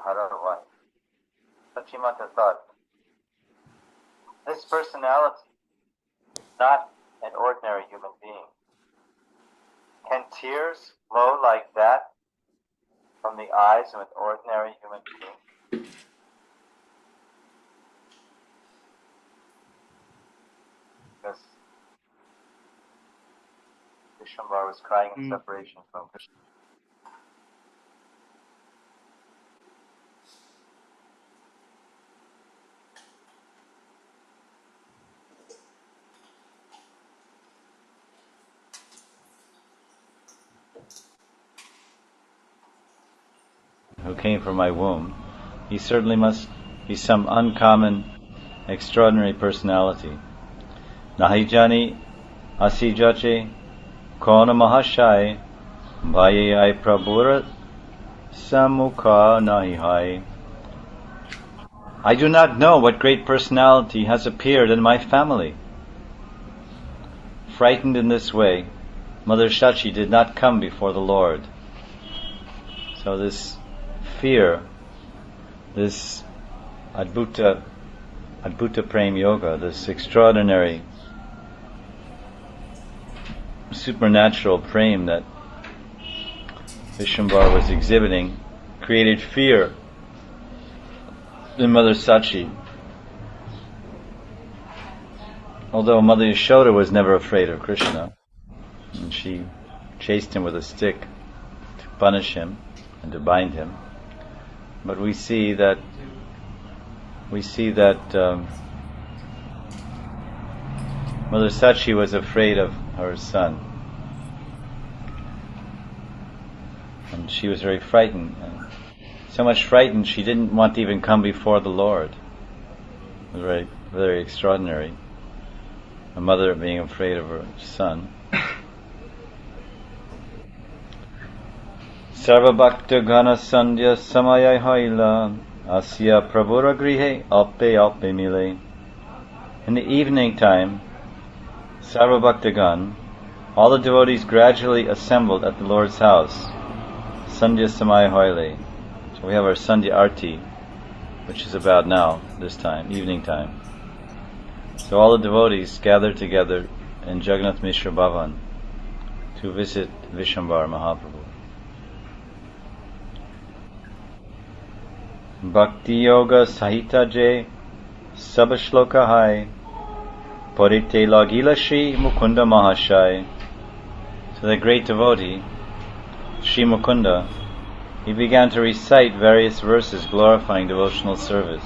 her wife. Sachimata thought, this personality is not an ordinary human being. Can tears flow like that from the eyes of an ordinary human being? Because Vishwambara was crying in separation from Krishna. Who came from my womb, he certainly must be some uncommon, extraordinary personality. Nahijani asijache kona mahashai bhayai prabhurat samukha nahihai. I do not know what great personality has appeared in my family. Frightened in this way, Mother Shachi did not come before the Lord. So this fear, this Adbhuta Prem Yoga, this extraordinary supernatural prem that Vishwambara was exhibiting, created fear in Mother Sachi. Although Mother Yashoda was never afraid of Krishna, and she chased him with a stick to punish him and to bind him. But we see that Mother Sachi was afraid of her son, and she was very frightened, and so much frightened she didn't want to even come before the Lord. It was very, very extraordinary. A mother being afraid of her son. Sarva Bhakta Gana Sandhya Samaya Haila Asya Prabhura Grihe Alpe Alpe Mile. In the evening time, Sarva Bhaktagan, all the devotees gradually assembled at the Lord's house. Sandhya Samaya Haile. So we have our Sandhya Arti, which is about now, this time, evening time. So all the devotees gathered together in Jagannath Mishra Bhavan to visit Vishwambara Mahaprabhu. Bhakti Yoga Sahita Je Sabashloka Hai Porite Lagila Shri Mukunda Mahashai. So the great devotee, Shri Mukunda, he began to recite various verses glorifying devotional service.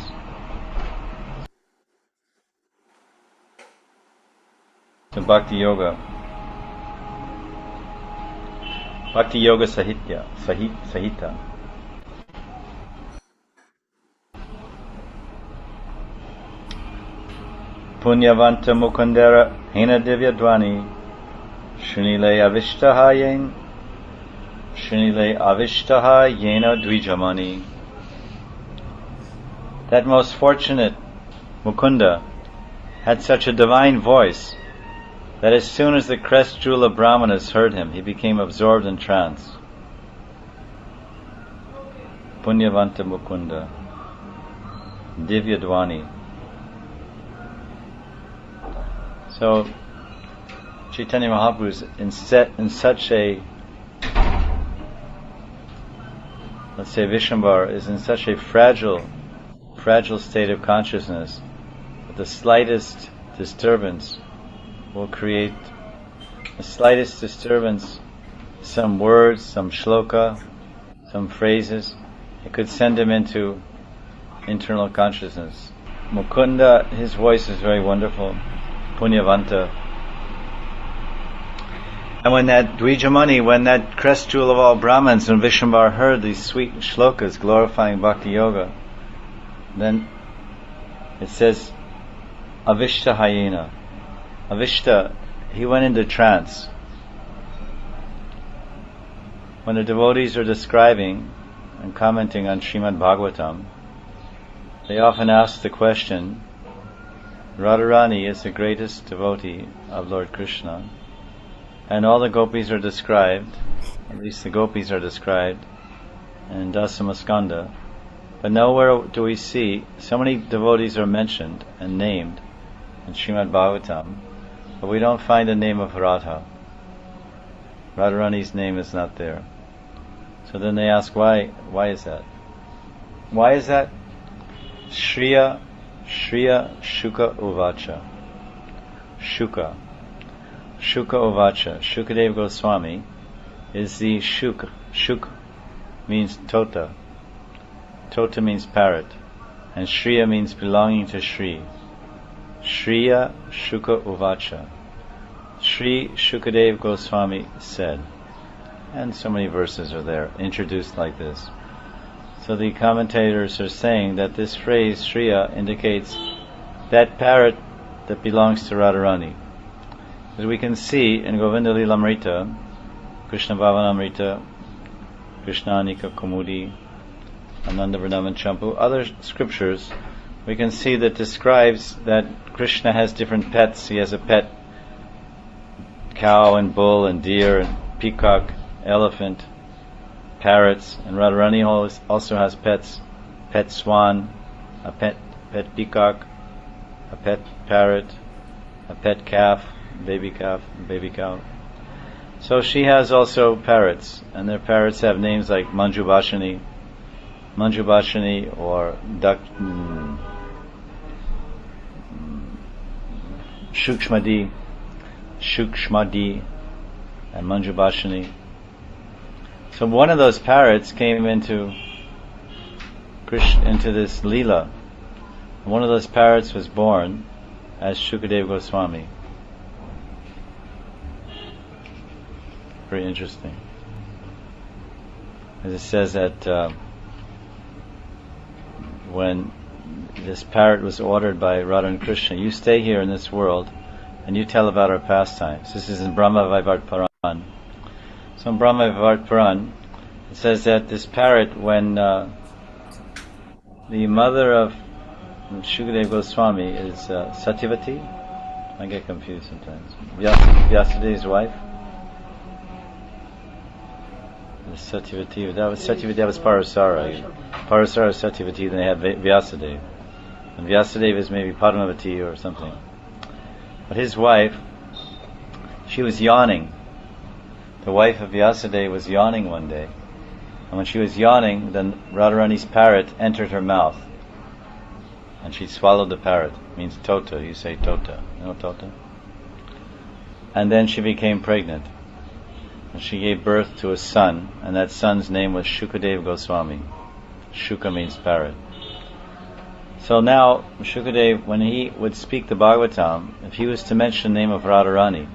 So Bhakti Yoga Sahita. Punyavanta Mukundara Hena Divya Dwani Shunile Avishtaha Yena Dwijamani. That most fortunate Mukunda had such a divine voice that as soon as the Kresjula Brahmanas heard him, he became absorbed in trance. Punyavanta Mukunda Divya Dwani. So Chaitanya Mahaprabhu is in such a, let's say Vishwambara is in such a fragile state of consciousness that the slightest disturbance will create, some words, some shloka, some phrases, it could send him into internal consciousness. Mukunda, his voice is very wonderful. Punyavanta. And when that Dwijamani, when that crest jewel of all Brahmins, when Vishwambara heard these sweet shlokas glorifying Bhakti Yoga, then it says, Avishta Hayena. Avishta, he went into trance. When the devotees are describing and commenting on Srimad Bhagavatam, they often ask the question, Radharani is the greatest devotee of Lord Krishna, and all the gopis are described, at least the gopis are described in Dasamaskanda, But nowhere do we see, so many devotees are mentioned and named in Srimad Bhagavatam, but we don't find the name of Radha. Radharani's name is not there. So then they ask, why is that? Why is that? Shriya Shuka Uvacha. Shuka Uvacha. Shukadeva Goswami is the Shuk. Shuk means Tota. Tota means parrot. And Shriya means belonging to Shri. Shriya Shuka Uvacha. Shri Shukadev Goswami said. And so many verses are there, introduced like this. So the commentators are saying that this phrase, Shriya, indicates that parrot that belongs to Radharani. As we can see in Govinda Lilamrita, Krishna Bhavanamrita, Krishna Anika Kumudi, Ananda Vrindavan Champu, other scriptures, we can see that describes that Krishna has different pets. He has a pet cow and bull and deer and peacock, elephant, parrots, and Radharani also has pets, pet swan, a pet peacock, a pet parrot, a pet calf, baby cow. So she has also parrots, and their parrots have names like Manjubhashini or Shukshmadi, and Manjubhashini. So one of those parrots came into this Leela. One of those parrots was born as Shukadeva Goswami. Very interesting. As it says that when this parrot was ordered by Radha and Krishna, you stay here in this world and you tell about our pastimes. This is in Brahma Vaivarta Puran. So in Brahma Vaivarta Puran, it says that this parrot, when the mother of Shukadeva Goswami is Satyavati, I get confused sometimes. Vyasadev's wife. Satyavati, that was Parasara. Parasara is Satyavati, then they had Vyasadeva. And Vyasadeva is maybe Padmavati or something. But his wife, she was yawning. The wife of Vyasadeva was yawning one day. And when she was yawning, then Radharani's parrot entered her mouth. And she swallowed the parrot. It means Tota. You say Tota. You know Tota? And then she became pregnant. And she gave birth to a son. And that son's name was Shukadeva Goswami. Shuka means parrot. So now, Shukadeva, when he would speak the Bhagavatam, if he was to mention the name of Radharani,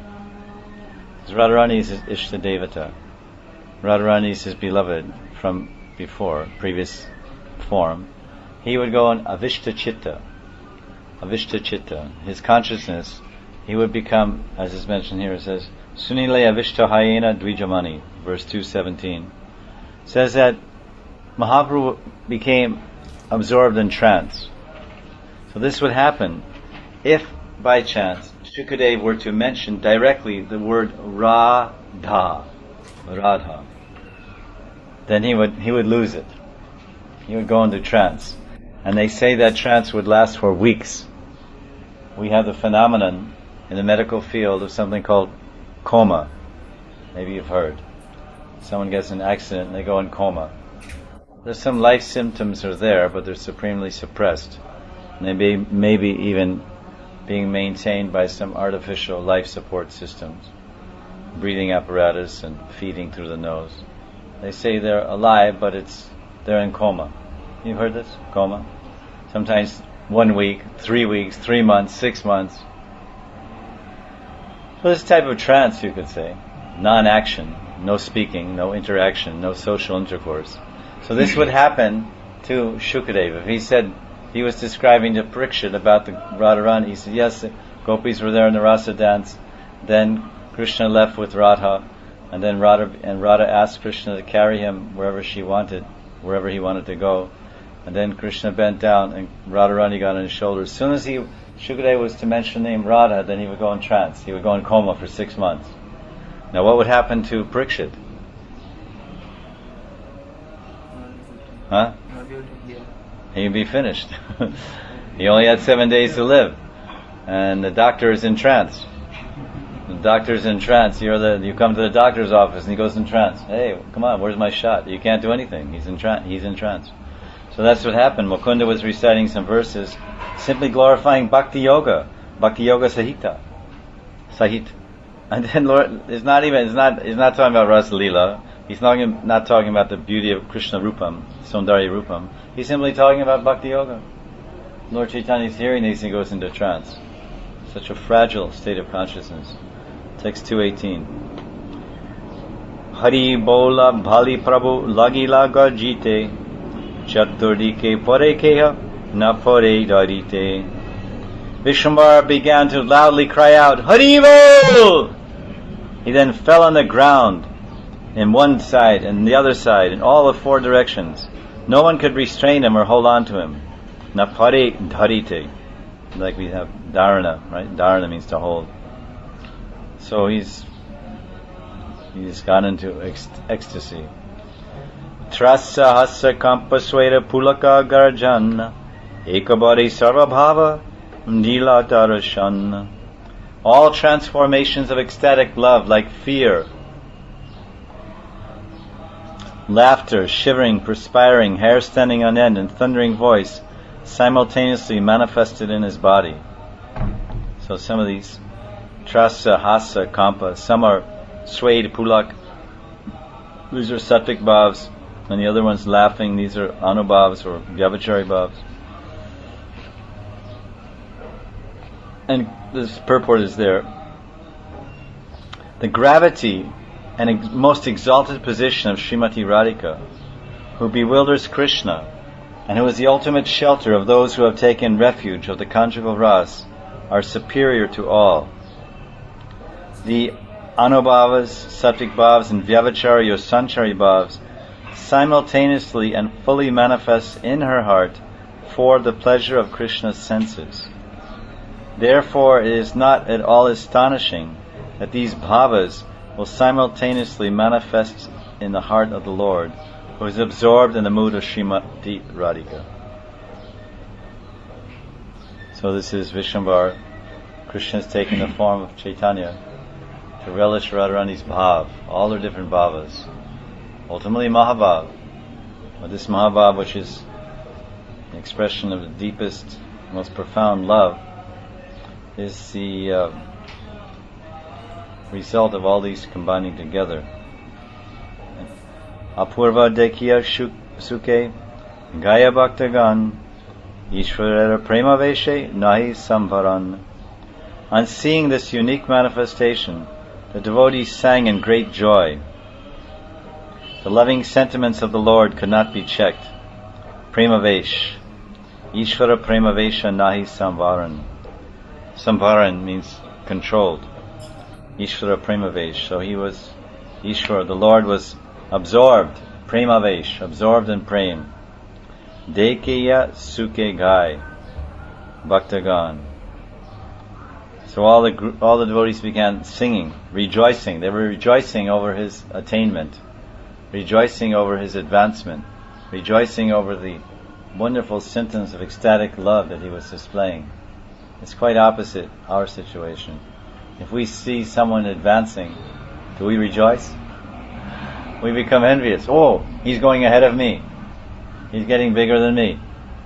because Radharani is his Ishtadevata, Radharani is his beloved from before, previous form, he would go on Avishta Chitta, his consciousness, he would become, as is mentioned here, it says, Sunile Avishta Hayena Dvijamani, verse 217, says that Mahaprabhu became absorbed in trance. So this would happen if, by chance, Shukadeva were to mention directly the word Radha, then he would lose it. He would go into trance. And they say that trance would last for weeks. We have the phenomenon in the medical field of something called coma. Maybe you've heard. Someone gets in an accident and they go in coma. There's some life symptoms are there, but they're supremely suppressed. And they maybe even being maintained by some artificial life support systems, breathing apparatus and feeding through the nose. They say they're alive, but they're in coma. You've heard this? Coma? Sometimes 1 week, 3 weeks, 3 months, 6 months. So this type of trance, you could say, non-action, no speaking, no interaction, no social intercourse. So this would happen to Shukadeva. If he said, he was describing to Parikshit about the Radharani, he said, yes, the gopis were there in the rasa dance, then Krishna left with Radha, and then Radha asked Krishna to carry him wherever he wanted to go, and then Krishna bent down and Radharani got on his shoulders. As soon as Shukadeva was to mention the name Radha, then he would go in trance, he would go in coma for 6 months. Now what would happen to Parikshit? Huh? he'd be finished. He only had 7 days to live, and the doctor is in trance. The doctor's in trance. You come to the doctor's office and he goes in trance. Hey, come on, where's my shot? You can't do anything. He's in trance. So that's what happened. Mukunda was reciting some verses, simply glorifying Bhakti Yoga Sahit. And then Lord he's not talking about Rasa Leela. He's not talking about the beauty of Krishna Rupam, Sundari Rupam. He's simply talking about Bhakti Yoga. Lord Chaitanya is hearing these and he goes into trance. Such a fragile state of consciousness. Text 218. Hari bola bhali prabhu lagila gajite chaturdike pore keha na pore darite. Vishwambara began to loudly cry out, Hari bol! He then fell on the ground in one side and the other side in all the four directions. No one could restrain him or hold on to him. Na pare dharite. Like we have dharana, right? Dharana means to hold. So he's gone into ecstasy. Trasa hasa kampasweta pulaka garjan ekabari sarvabhava nila darashan. All transformations of ecstatic love, like fear, laughter, shivering, perspiring, hair standing on end, and thundering voice, simultaneously manifested in his body. So some of these Trasa, Hasa, Kampa, some are swayed, Pulak, these are Sattvic bhavs, and the other ones laughing, these are Anubhavs or Vyabhachari bhavs. And this purport is there. The gravity and most exalted position of Srimati Radhika, who bewilders Krishna, and who is the ultimate shelter of those who have taken refuge of the conjugal ras, are superior to all. The Anubhavas, Sattvic bhavs, and Vyabhachari or Sanchari bhavs simultaneously and fully manifest in her heart for the pleasure of Krishna's senses. Therefore, it is not at all astonishing that these bhavas will simultaneously manifest in the heart of the Lord, who is absorbed in the mood of Srimati Radhika. So this is Vishwambara. Krishna is taking the form of Chaitanya to relish Radharani's bhav, all their different bhavas. Ultimately Mahabhav. But this Mahabhav, which is the expression of the deepest, most profound love, is the result of all these combining together. Apurva dekhiya suke gaya bhaktagan Ishvarara prema veshe nahi samvaran. On seeing this unique manifestation, the devotees sang in great joy. The loving sentiments of the Lord could not be checked. Prema vesh. Ishvara prema vesha nahi samvaran. Samvaran means controlled. Ishvara prema vesh. So he was Ishvara, the Lord was absorbed, prema vesh, absorbed in prema. Dekeya suke gai, bhaktagan. So all the devotees began singing, rejoicing. They were rejoicing over his attainment, rejoicing over his advancement, rejoicing over the wonderful symptoms of ecstatic love that he was displaying. It's quite opposite our situation. If we see someone advancing, do we rejoice? We become envious. Oh, he's going ahead of me. He's getting bigger than me.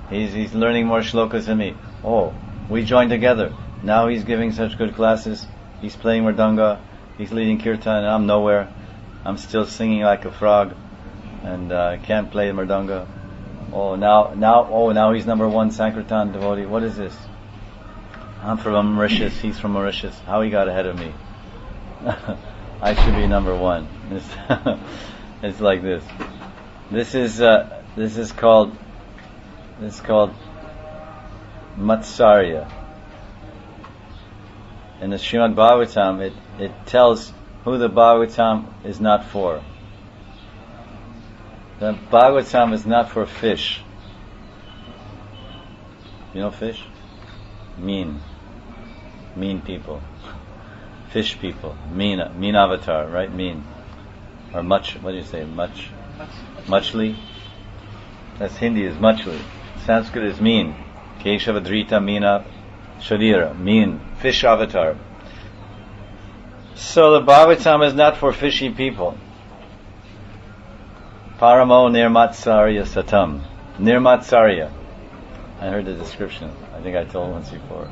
He's learning more shlokas than me. Oh, we join together. Now he's giving such good classes. He's playing mridanga. He's leading kirtan, and I'm nowhere. I'm still singing like a frog, and I can't play mridanga. Now he's number one Sankirtan devotee. What is this? I'm from Mauritius. He's from Mauritius. How he got ahead of me? I should be number one. It's like this. This is called Matsarya. In the Srimad Bhagavatam, it tells who the Bhagavatam is not for. The Bhagavatam is not for fish. You know fish? Mean people. Fish people. Mean avatar, right? Mean. Or much, what do you say? Muchly? That's Hindi, is Machli. Sanskrit is mean. Keshava Drita Meena Sharira, mean, fish avatar. So the Bhagavatam is not for fishy people. Paramo Nirmatsarya Satam. Nirmatsarya. I heard the description. I think I told once before.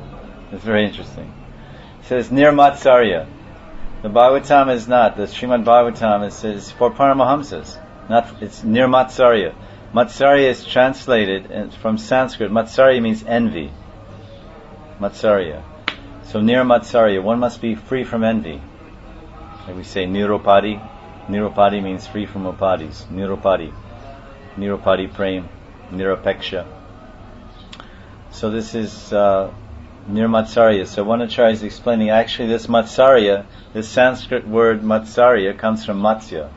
It's very interesting. It says Nirmatsarya. The Bhagavatam is not. The Srimad Bhagavatam is for Paramahamsas. It's Nirmatsarya. Matsarya is translated from Sanskrit. Matsarya means envy. Matsarya. So Nirmatsarya, one must be free from envy. Like we say Niropadi. Niropadi means free from upadis. Niropadi. Niropadi prem. Nirapeksha. So this is Nirmatsarya. So one acharya is explaining, actually this Matsarya, this Sanskrit word Matsarya comes from Matsya.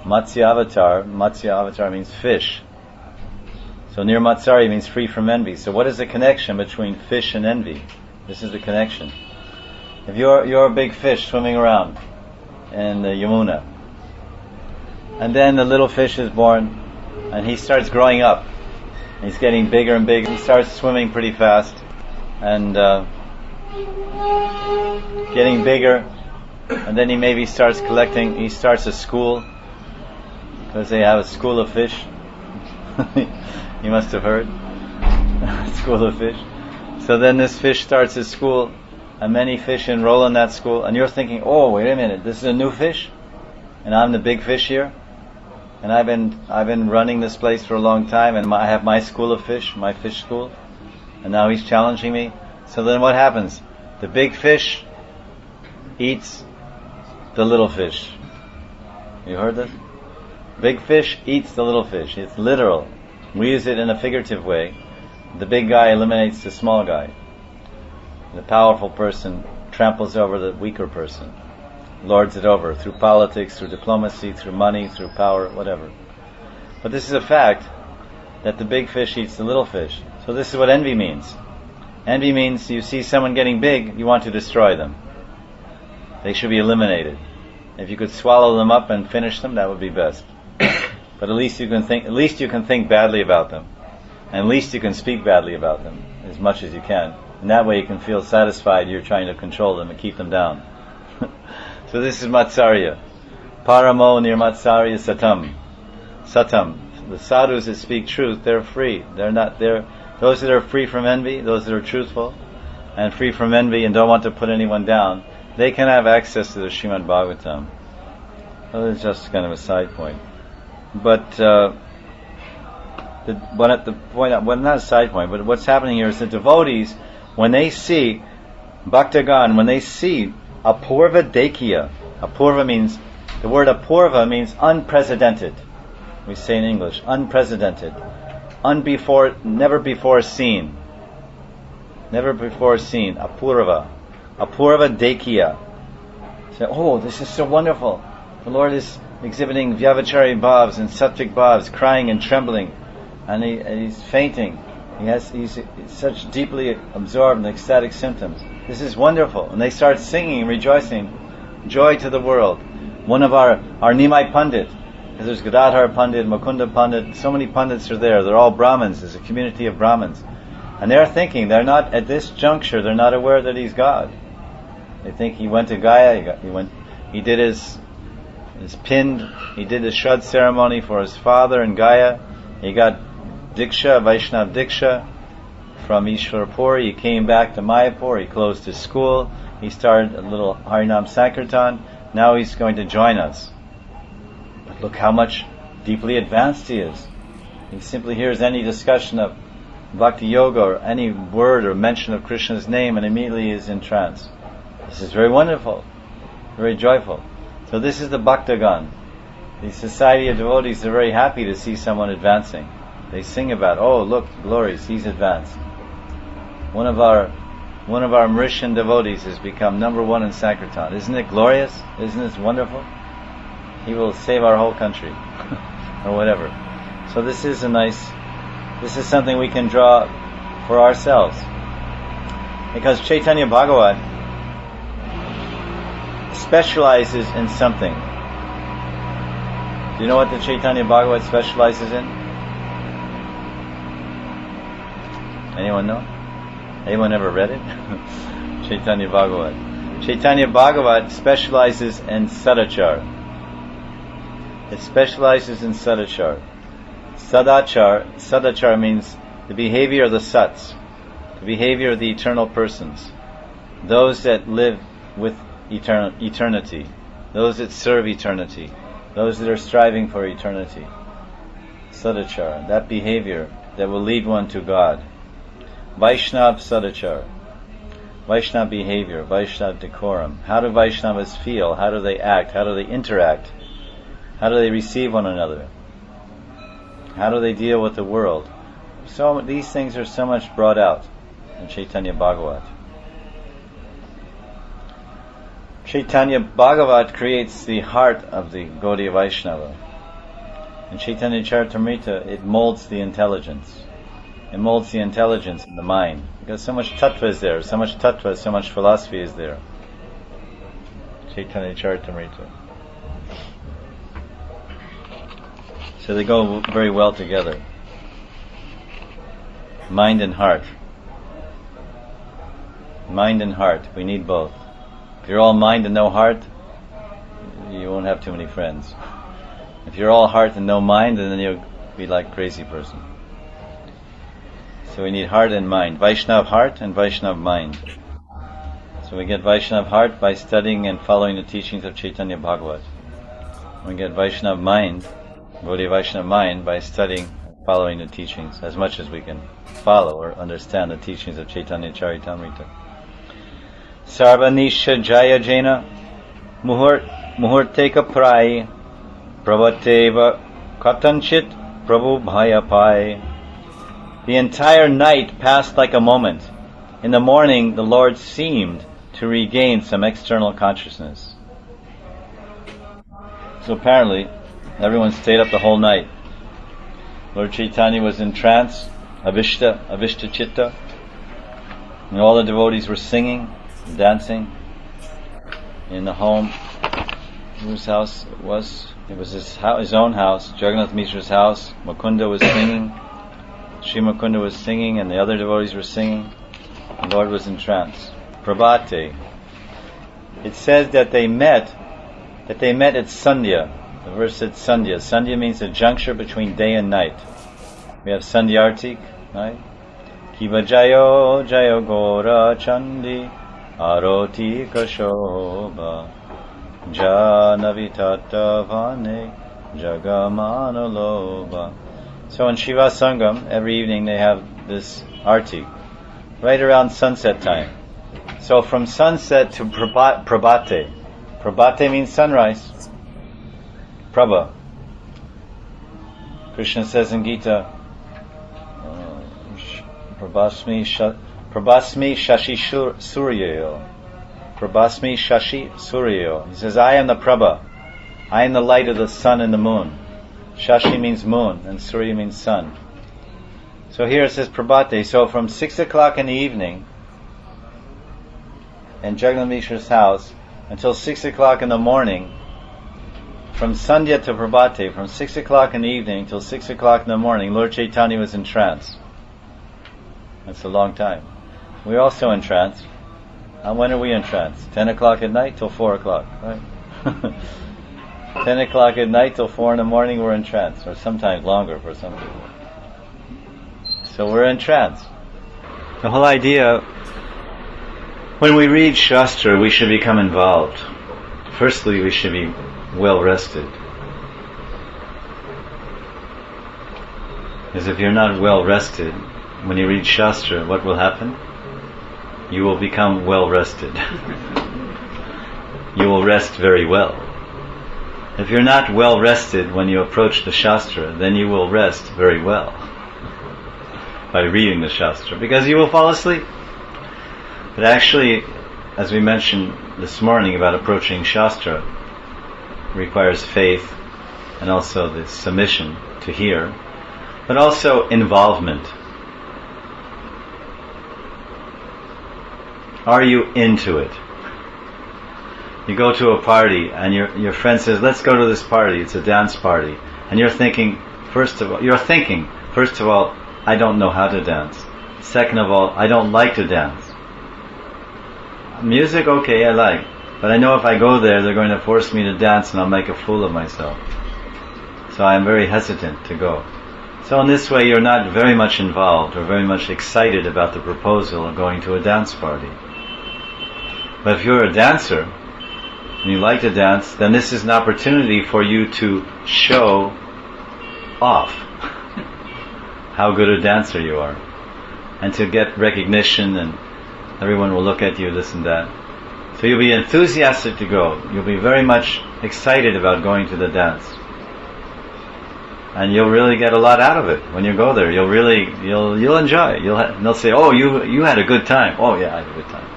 Matsya avatar means fish. So Nirmatsarya means free from envy. So what is the connection between fish and envy? This is the connection. If you're a big fish swimming around in the Yamuna, and then the little fish is born, and he starts growing up. He's getting bigger and bigger. He starts swimming pretty fast, and getting bigger, and then he maybe starts collecting. He starts a school, because they have a school of fish. You must have heard. School of fish. So then this fish starts his school, and many fish enroll in that school, and you're thinking, oh, wait a minute, this is a new fish, and I'm the big fish here, and I've been running this place for a long time, and I have my school of fish, my fish school, and now he's challenging me. So then what happens? The big fish eats the little fish. You heard this? Big fish eats the little fish. It's literal. We use it in a figurative way. The big guy eliminates the small guy. The powerful person tramples over the weaker person, lords it over through politics, through diplomacy, through money, through power, whatever. But this is a fact, that the big fish eats the little fish. So this is what envy means. Envy means you see someone getting big, you want to destroy them. They should be eliminated. If you could swallow them up and finish them, that would be best. But at least you can think badly about them. And at least you can speak badly about them as much as you can. And that way you can feel satisfied you're trying to control them and keep them down. So this is Matsarya. Paramo Nirmatsarya Satam. Satam. The sadhus that speak truth, they're free. Those that are free from envy, those that are truthful, and free from envy and don't want to put anyone down, they can have access to the Srimad Bhagavatam. Well, it's just kind of a side point. But not a side point, but what's happening here is the devotees, when they see Bhaktagan, when they see Apurva Dekhiya, Apurva means, the word Apurva means unprecedented. We say in English, unprecedented. Never before seen. Never before seen. Apurva. Apurva Dekhiya. Say, oh, this is so wonderful. The Lord is exhibiting Vyavachari bhavs and Sattvic bhavs, crying and trembling, and he's fainting. He's such deeply absorbed in ecstatic symptoms. This is wonderful. And they start singing and rejoicing. Joy to the world. One of our Nimai Pandit, because there's Gadadhar Pandit, Mukunda Pandit, so many Pandits are there. They're all Brahmins. There's a community of Brahmins. And they're thinking, they're not, at this juncture, they're not aware that he's God. They think he went to Gaya, he did his pinned, he did the Shrad ceremony for his father in Gaya. He got Diksha, Vaishnav Diksha from Ishwarpur. He came back to Mayapur. He closed his school. He started a little Harinam Sankirtan. Now he's going to join us. But look how much deeply advanced he is. He simply hears any discussion of Bhakti Yoga or any word or mention of Krishna's name and immediately is in trance. This is very wonderful, very joyful. So this is the Bhaktagan. The society of devotees are very happy to see someone advancing. They sing about, oh look, glories, he's advanced. One of our Mauritian devotees has become number one in Sankirtan. Isn't it glorious? Isn't this wonderful? He will save our whole country. Or whatever. So this is something we can draw for ourselves. Because Chaitanya Bhagavat specializes in something. Do you know what the Chaitanya Bhagavat specializes in? Anyone know? Anyone ever read it? Chaitanya Bhagavat. Chaitanya Bhagavat specializes in sadachar. It specializes in sadachar. Sadachar means the behavior of the sats, the behavior of the eternal persons, those that live with eternity, those that serve eternity, those that are striving for eternity. Sadachar, that behavior that will lead one to God. Vaishnav sadachar, Vaishnav behavior, Vaishnav decorum. How do Vaishnavas feel? How do they act? How do they interact? How do they receive one another? How do they deal with the world? So these things are so much brought out in Chaitanya Bhagavat. Chaitanya Bhagavat creates the heart of the Gaudiya Vaishnava. In Chaitanya Charitamrita, it molds the intelligence. It molds the intelligence in the mind. Because so much tattva is there, so much tattva, so much philosophy is there. Chaitanya Charitamrita. So they go very well together. Mind and heart. Mind and heart. We need both. If you're all mind and no heart, you won't have too many friends. If you're all heart and no mind, then you'll be like a crazy person. So we need heart and mind. Vaishnav heart and Vaishnav mind. So we get Vaishnav heart by studying and following the teachings of Chaitanya Bhagavat. We get Vaishnav mind, Gaudiya Vaishnav mind, by studying and following the teachings as much as we can follow or understand the teachings of Chaitanya Charitamrita. Sarvanisha Jaya Jena Muhurteka Prai Pravateva Katanchit Prabhu Bhaya Pai. The entire night passed like a moment. In the morning, the Lord seemed to regain some external consciousness. So apparently, everyone stayed up the whole night. Lord Chaitanya was in trance, Avishta Chitta, and all the devotees were singing, dancing in the home. Whose house it was? It was his own house, Jagannath Mishra's house. Mukunda was singing, Sri Mukunda was singing, and the other devotees were singing. The Lord was in trance. Prabhate. It says that they met at Sandhya. The verse said Sandhya. Sandhya means a juncture between day and night. We have Sandhyartik, right? Kiva Jayo Jayo Gora Chandi Aroti Kashobha Janavitata Vane Jagamanaloba. So in Shiva Sangam, every evening they have this arti, right around sunset time. So from sunset to Prabhate. Prabhate means sunrise. Prabha. Krishna says in Gita, Prabhasmi Shashi Suryayo. Prabhasmi Shashi Suryayo. He says, I am the Prabha. I am the light of the sun and the moon. Shashi means moon and Surya means sun. So here it says Prabhate. So from 6 o'clock in the evening in Jagannath Mishra's house until 6 o'clock in the morning, from Sandhya to Prabhate, from 6 o'clock in the evening till 6 o'clock in the morning, Lord Chaitanya was in trance. That's a long time. We're also in trance. And when are we in trance? 10 o'clock at night till 4 o'clock, right? 10 o'clock at night till 4 in the morning we're in trance, or sometimes longer for some people. So we're in trance. The whole idea, when we read Shastra, we should become involved. Firstly, we should be well rested. Because if you're not well rested, when you read Shastra, what will happen? You will become well rested. You will rest very well. If you're not well rested when you approach the Shastra, then you will rest very well by reading the Shastra, because you will fall asleep. But actually, as we mentioned this morning about approaching Shastra, requires faith and also the submission to hear, but also involvement. Are you into it? You go to a party and your friend says, let's go to this party, it's a dance party. And you're thinking, first of all, I don't know how to dance. Second of all, I don't like to dance. Music, okay, I like. But I know if I go there, they're going to force me to dance and I'll make a fool of myself. So I'm very hesitant to go. So in this way, you're not very much involved or very much excited about the proposal of going to a dance party. But if you're a dancer, and you like to dance, then this is an opportunity for you to show off how good a dancer you are, and to get recognition, and everyone will look at you, this and that. So you'll be enthusiastic to go. You'll be very much excited about going to the dance, and you'll really get a lot out of it when you go there. You'll enjoy it. And they'll say, "Oh, you had a good time." "Oh yeah, I had a good time."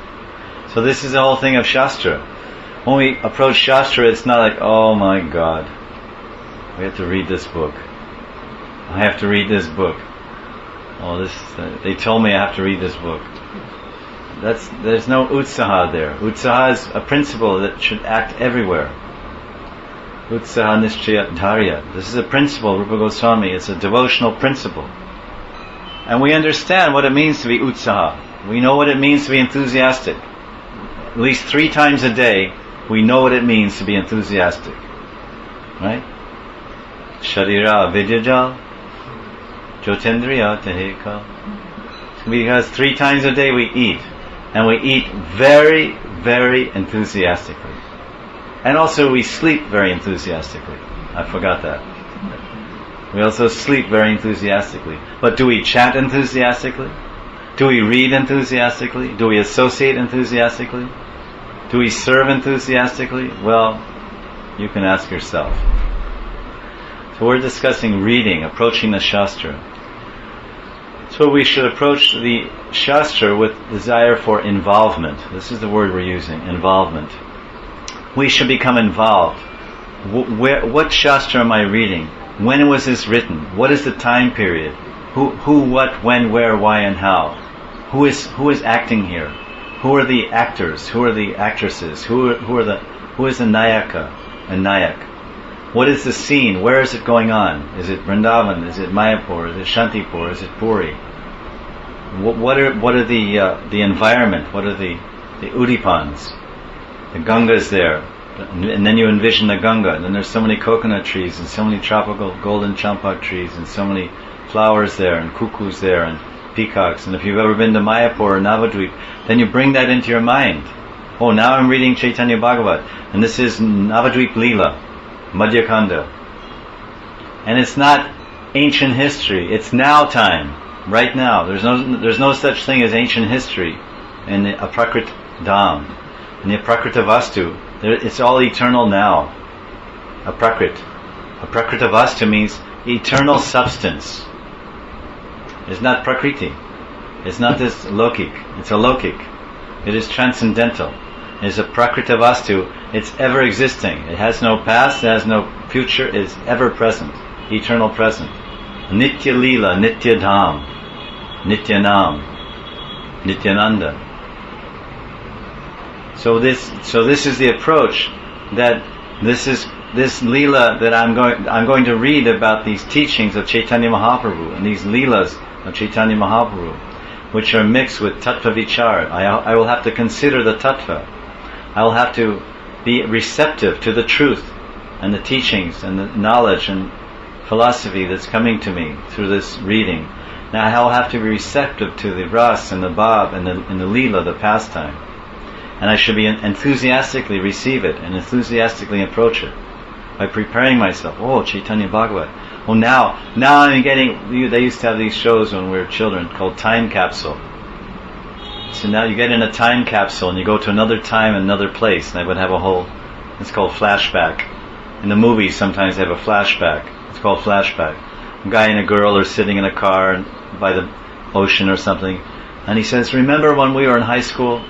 So this is the whole thing of Shastra. When we approach Shastra, it's not like, "Oh my God, we have to read this book. I have to read this book. Oh, they told me I have to read this book." There's no utsaha there. Utsaha is a principle that should act everywhere. Utsaha nishchaya dharya. This is a principle, Rupa Goswami. It's a devotional principle. And we understand what it means to be utsaha. We know what it means to be enthusiastic. At least 3 times a day, we know what it means to be enthusiastic. Right? Sharira vidyajal, jyotendriya teheka. Because 3 times a day we eat. And we eat very, very enthusiastically. And also we sleep very enthusiastically. I forgot that. We also sleep very enthusiastically. But do we chant enthusiastically? Do we read enthusiastically? Do we associate enthusiastically? Do we serve enthusiastically? Well, you can ask yourself. So we're discussing reading, approaching the Shastra. So we should approach the Shastra with desire for involvement. This is the word we're using, involvement. We should become involved. What Shastra am I reading? When was this written? What is the time period? Who, what, when, where, why, and how? Who is acting here? Who are the actors? Who are the actresses? Who is the Nayaka and Nayak? What is the scene? Where is it going on? Is it Vrindavan? Is it Mayapur? Is it Shantipur? Is it Puri? What are the environment? What are the Udipans? The Ganga is there, and then you envision the Ganga, and then there's so many coconut trees, and so many tropical golden champak trees, and so many flowers there, and cuckoos there, and peacocks. And if you've ever been to Mayapur or Navadvip, then you bring that into your mind. Oh, now I'm reading Chaitanya Bhagavat, and this is Navadvip Leela, Madhya Kanda. And it's not ancient history, it's now time, right now. There's no such thing as ancient history in the Aprakrit Dham. In the Aprakrita Vastu, it's all eternal now. Aprakrita Vastu means eternal substance. It's not Prakriti. It's not this Lokik. It's a Lokik. It is transcendental. It is a Prakrita Vastu. It's ever existing. It has no past, it has no future, it is ever present. Eternal present. Nitya Leela, Nitya Dham, Nitya Nam, Nityananda. So this is the approach, that this Leela that I'm going to read about these teachings of Chaitanya Mahaprabhu and these Leelas of Chaitanya Mahaprabhu, which are mixed with Tattva Vichar. I will have to consider the Tattva. I will have to be receptive to the truth and the teachings and the knowledge and philosophy that's coming to me through this reading. Now I will have to be receptive to the Ras and the Bhav and the Leela, the pastime. And I should be enthusiastically receive it and enthusiastically approach it by preparing myself. Oh, Chaitanya Bhagavat. Oh, now I'm getting. They used to have these shows when we were children called Time Capsule. So now you get in a time capsule and you go to another time and another place. And I would have a whole. It's called flashback. In the movies, sometimes they have a flashback. It's called flashback. A guy and a girl are sitting in a car by the ocean or something, and he says, "Remember when we were in high school?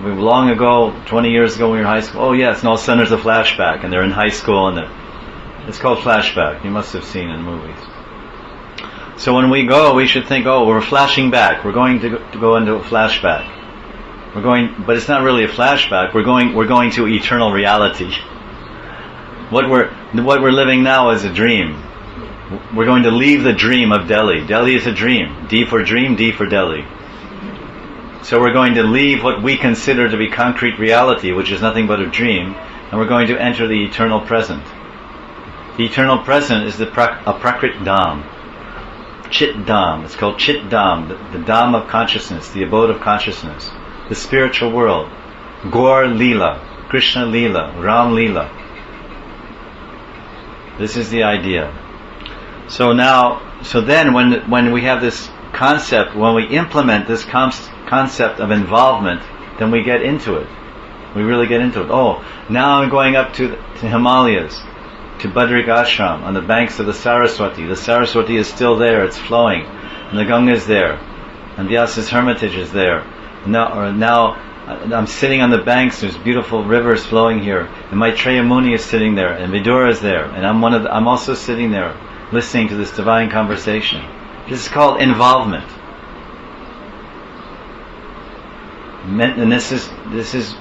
Long ago, 20 years ago, when we were in high school." "Oh yes," and all of a sudden there's a flashback, and they're in high school, and it's called flashback. You must have seen in movies. So when we go, we should think, "Oh, we're flashing back. We're going to go into a flashback. We're going," but it's not really a flashback. We're going to eternal reality. What we're living now is a dream. We're going to leave the dream of Delhi. Delhi is a dream. D for dream, D for Delhi. So we're going to leave what we consider to be concrete reality, which is nothing but a dream, and we're going to enter the eternal present. The eternal present is a Prakrit Dham. Chit Dham. It's called Chit Dham, the Dham of consciousness, the abode of consciousness, the spiritual world. Gaur Leela, Krishna Leela, Ram Leela. This is the idea. So then when we have this concept, when we implement this concept of involvement, then we get into it. We really get into it. Oh, now I'm going up to Himalayas, to Badrik Ashram, on the banks of the Saraswati. The Saraswati is still there, it's flowing, and the Ganga is there, and Vyasa's hermitage is there. Now I'm sitting on the banks, there's beautiful rivers flowing here, and Maitreya Muni is sitting there, and Vidura is there, and I'm also sitting there, listening to this divine conversation. This is called involvement. And this is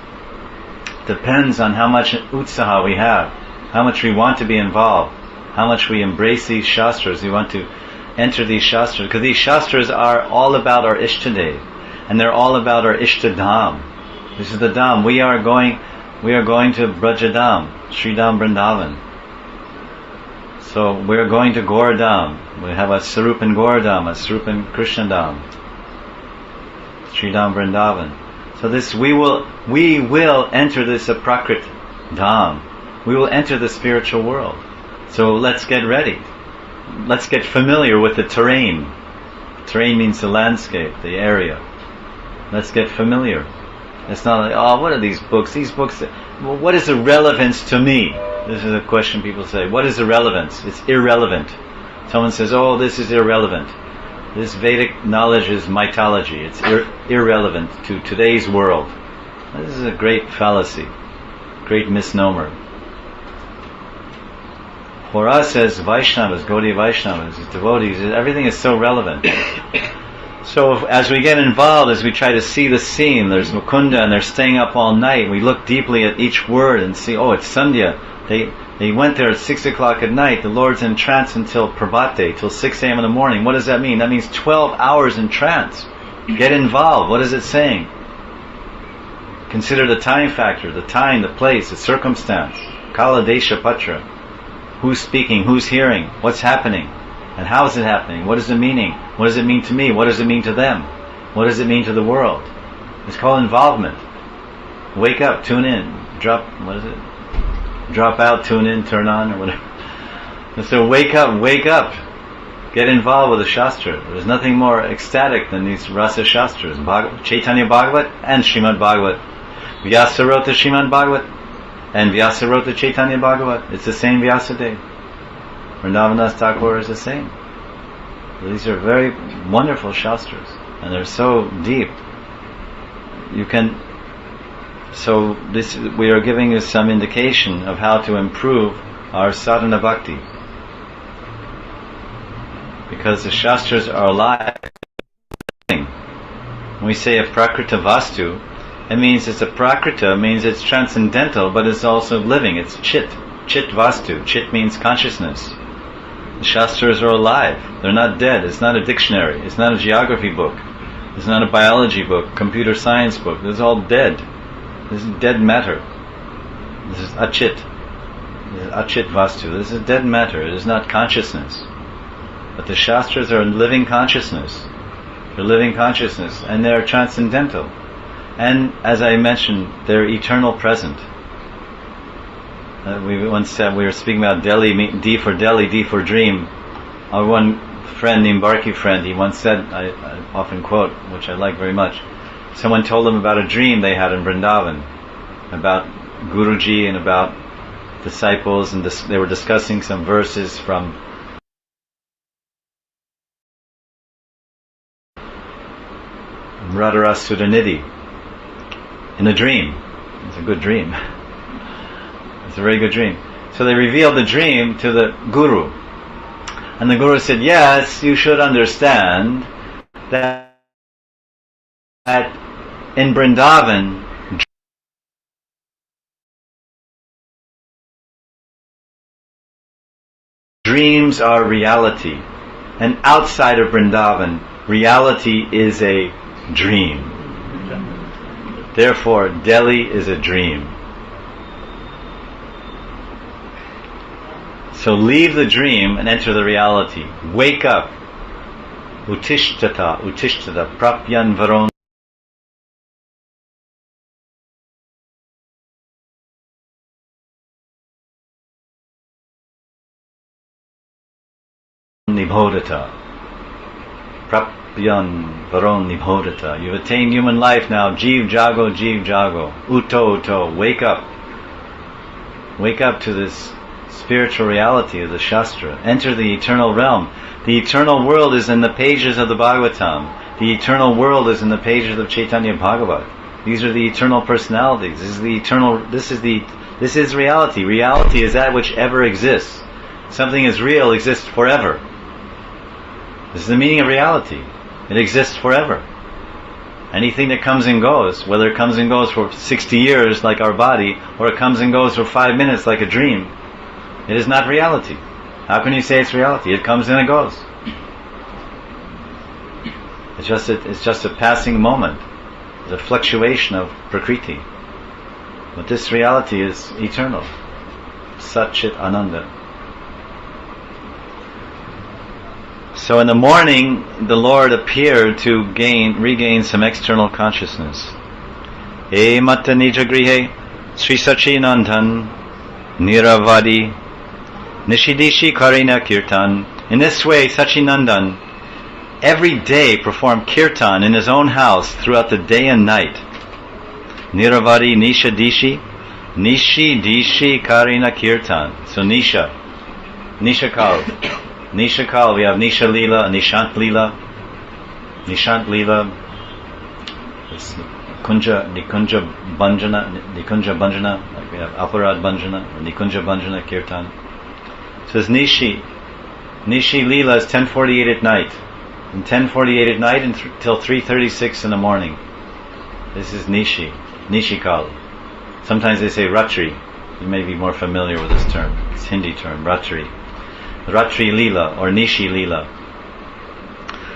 depends on how much utsaha we have, how much we want to be involved, how much we embrace these shastras, we want to enter these shastras, because these shastras are all about our Ishtadev, and they're all about our Ishtadham. This is the Dham. We are going to Brajadham, Sridham Vrindavan. So we're going to Gaurdham. We have a Sarup in Gaurdham, a Sarup in Krishnadham, Sridham Vrindavan. So we will enter this Prakrit Dham. We will enter the spiritual world. So let's get ready. Let's get familiar with the terrain. Terrain means the landscape, the area. Let's get familiar. It's not like, oh, what are these books? These books, well, what is the relevance to me? This is a question people say. What is the relevance? It's irrelevant. Someone says, oh, this is irrelevant. This Vedic knowledge is mythology. It's irrelevant to today's world. This is a great fallacy, great misnomer. For us as Vaishnavas, Gaudiya Vaishnavas, as devotees, everything is so relevant. So as we get involved, as we try to see the scene, there's Mukunda and they're staying up all night. We look deeply at each word and see, oh, it's Sandhya. They went there at 6 o'clock at night. The Lord's in trance until Prabhate, till 6 a.m. in the morning. What does that mean? That means 12 hours in trance. Get involved. What is it saying? Consider the time factor, the time, the place, the circumstance. Kala Desha Patra. Who's speaking? Who's hearing? What's happening? And how is it happening? What is the meaning? What does it mean to me? What does it mean to them? What does it mean to the world? It's called involvement. Wake up, tune in, drop out, tune in, turn on, or whatever. And so wake up, get involved with the Shastra. There's nothing more ecstatic than these Rasa Shastras. Chaitanya Bhagavat and Srimad Bhagavat. Vyasa wrote the Srimad Bhagavat and Vyasa wrote the Chaitanya Bhagavat. It's the same Vyasadeva. Vrindavan Thakur is the same. These are very wonderful Shastras, and they're so deep. We are giving you some indication of how to improve our sadhana bhakti, because the Shastras are alive. When we say a prakrita vastu, it means it's a prakrita, means it's transcendental, but it's also living. It's chit vastu. Chit means consciousness. The Shastras are alive. They're not dead. It's not a dictionary. It's not a geography book. It's not a biology book, computer science book. This is all dead. This is dead matter. This is achit. This is achit vastu. This is dead matter. It is not consciousness. But the Shastras are living consciousness. They're living consciousness, and they're transcendental. And as I mentioned, they're eternal present. We once said, we were speaking about Delhi, D for Delhi, D for dream. Our one friend named Barki friend, he once said, I often quote, which I like very much, someone told them about a dream they had in Vrindavan, about Guruji and about disciples, and they were discussing some verses from Radhara Sudhanidhi in a dream. It's a good dream. It's a very good dream. So they revealed the dream to the Guru. And the Guru said, yes, you should understand that in Vrindavan, dreams are reality. And outside of Vrindavan, reality is a dream. Therefore, Delhi is a dream. So leave the dream and enter the reality. Wake up. Utishtata, utishtata, prapyan varon nibhodata. Prapyan varon nibhodata. You've attained human life now. Jeev jago, jeev jago. Uto uto. Wake up. Wake up to this spiritual reality of the Shastra. Enter the eternal realm. The eternal world is in the pages of the Bhagavatam. The eternal world is in the pages of Chaitanya Bhagavat. These are the eternal personalities. This is the eternal. This is reality. Reality is that which ever exists. Something is real exists forever. This is the meaning of reality. It exists forever. Anything that comes and goes, whether it comes and goes for 60 years like our body, or it comes and goes for 5 minutes like a dream, it is not reality. How can you say it's reality? It comes and it goes. It's just a passing moment. It's a fluctuation of Prakriti. But this reality is eternal. Sat Chit Ananda. So in the morning, the Lord appeared to regain some external consciousness. E matta nija grihe Sri Sachinandan Niravadi Nishidishi Karina Kirtan. In this way, Sachinandan every day performed kirtan in his own house throughout the day and night. Niravadi Nisha Dishi Nishi Dishi Karina Kirtan. So Nisha Kal. Nisha Kal, we have Nisha Leela, Nishant Leela. Nishant Leela, Nikunja Banjana, like we have Aparad Banjana, or Nikunja Banjana Kirtan. So it's Nishi Leela is 10:48 at night. From 10:48 at night until 3:36 in the morning. This is Nishi Kal. Sometimes they say Ratri. You may be more familiar with this term. It's a Hindi term, Ratri. Ratri Leela or Nishi Leela.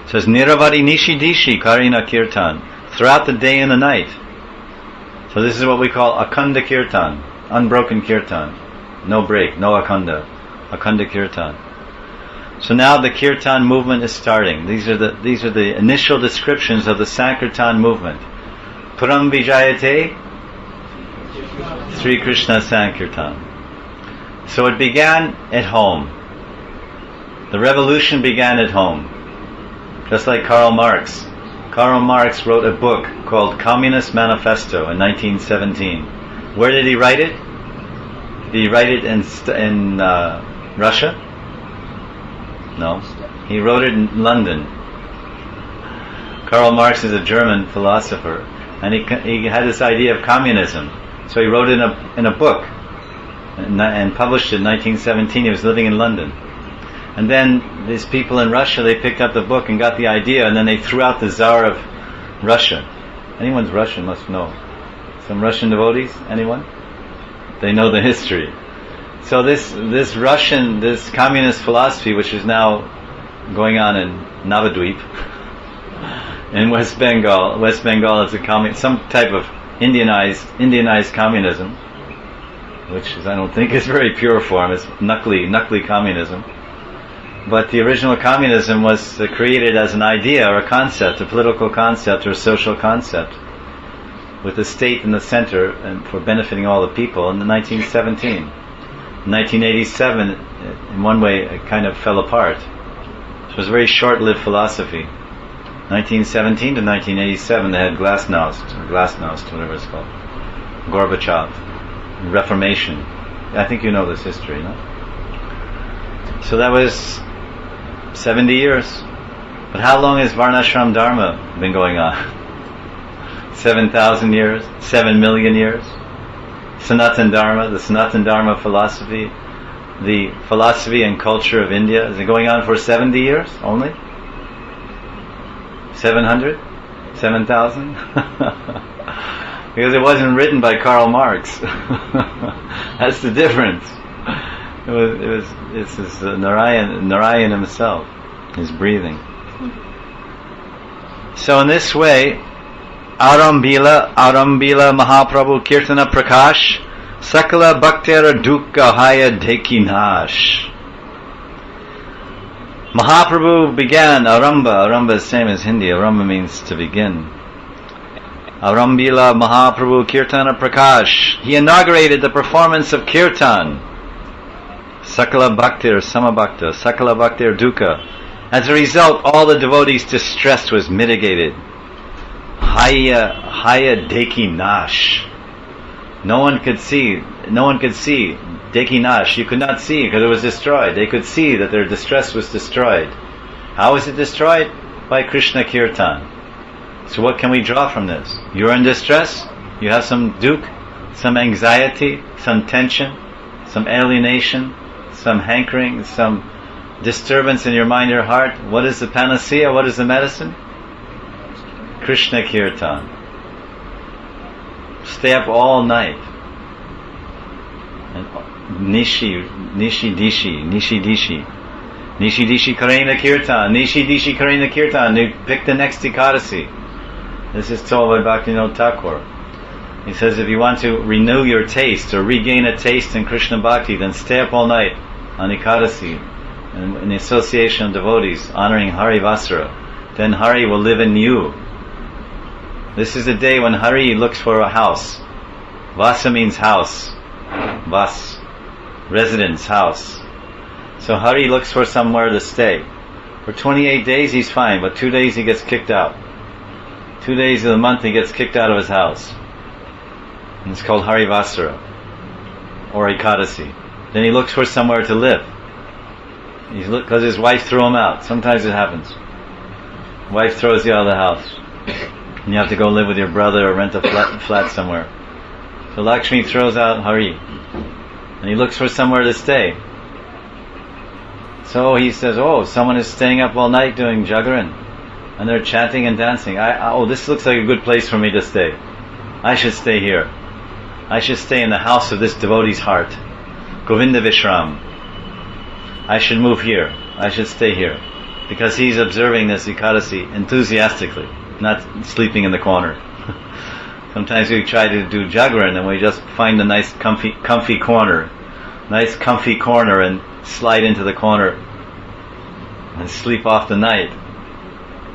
So it's Niravadi Nishi Dishi Karina Kirtan. Throughout the day and the night. So this is what we call Akhanda Kirtan. Unbroken Kirtan. No break, no Akhanda. Akhanda Kirtan. So now the Kirtan movement is starting. These are the initial descriptions of the Sankirtan movement. Puram Vijayate Sri Krishna Sankirtan. So it began at home. The revolution began at home. Just like Karl Marx. Karl Marx wrote a book called Communist Manifesto in 1917. Where did he write it? Did he write it in Russia? No. He wrote it in London. Karl Marx is a German philosopher, and he had this idea of communism. So he wrote it in a book and published it in 1917. He was living in London. And then these people in Russia, they picked up the book and got the idea, and then they threw out the Tsar of Russia. Anyone's Russian must know. Some Russian devotees? Anyone? They know the history. So this communist philosophy, which is now going on in Navadvip, in West Bengal. West Bengal is some type of Indianized communism, which I don't think is very pure form. It's Nakli communism. But the original communism was created as an idea or a concept, a political concept or a social concept, with the state in the center and for benefiting all the people in the 1917. In 1987, in one way, it kind of fell apart. So it was a very short-lived philosophy. 1917 to 1987, they had Glasnost, whatever it's called. Gorbachev, Reformation. I think you know this history, no? So that was 70 years. But how long has Varnashram Dharma been going on? 7,000 years? 7 million years? Sanatan Dharma, the Sanatan Dharma philosophy, the philosophy and culture of India, is it going on for 70 years only? 700? 7,000? Because it wasn't written by Karl Marx. That's the difference. This is Narayan himself is breathing. So in this way, Arambila Mahaprabhu Kirtana Prakash Sakala Bhaktera Dukkha Haya Dekinash. Mahaprabhu began Aramba. Aramba is the same as Hindi. Aramba means to begin. Arambila Mahaprabhu Kirtana Prakash. He inaugurated the performance of Kirtan. Sakala Bhaktir Samabhakta. Sakala Bhaktir Dukkha. As a result, all the devotees' distress was mitigated. Haya Deki Nash. No one could see. Deki Nash. You could not see because it was destroyed. They could see that their distress was destroyed. How was it destroyed? By Krishna Kirtan. So what can we draw from this? You're in distress? You have some dukh, some anxiety, some tension, some alienation, some hankering, some disturbance in your mind or heart. What is the panacea? What is the medicine? Krishna Kirtan. Stay up all night. And Nishi Karena Kirtan. Nishi Dishi Karena Kirtan. You pick the next Ekadasi. This is told by Bhaktivinoda Thakur. He says if you want to renew your taste or regain a taste in Krishna Bhakti, then stay up all night on Ekadasi in the association of devotees honoring Hari Vasara. Then Hari will live in you. This is the day when Hari looks for a house. Vasa means house. Vas, residence, house. So Hari looks for somewhere to stay. For 28 days he's fine, but 2 days he gets kicked out. 2 days of the month he gets kicked out of his house. And it's called Hari Vasara or Ekadasi. Then he looks for somewhere to live. Because his wife threw him out. Sometimes it happens. Wife throws you out of the house. And you have to go live with your brother or rent a flat somewhere. So Lakshmi throws out Hari. And he looks for somewhere to stay. So he says, oh, someone is staying up all night doing Jagaran. And they're chanting and dancing. This looks like a good place for me to stay. I should stay here. I should stay in the house of this devotee's heart. Govinda Vishram. I should move here. I should stay here. Because he's observing this Ekadasi enthusiastically, not sleeping in the corner. Sometimes we try to do Jagaran and we just find a nice comfy corner. Nice comfy corner and slide into the corner and sleep off the night.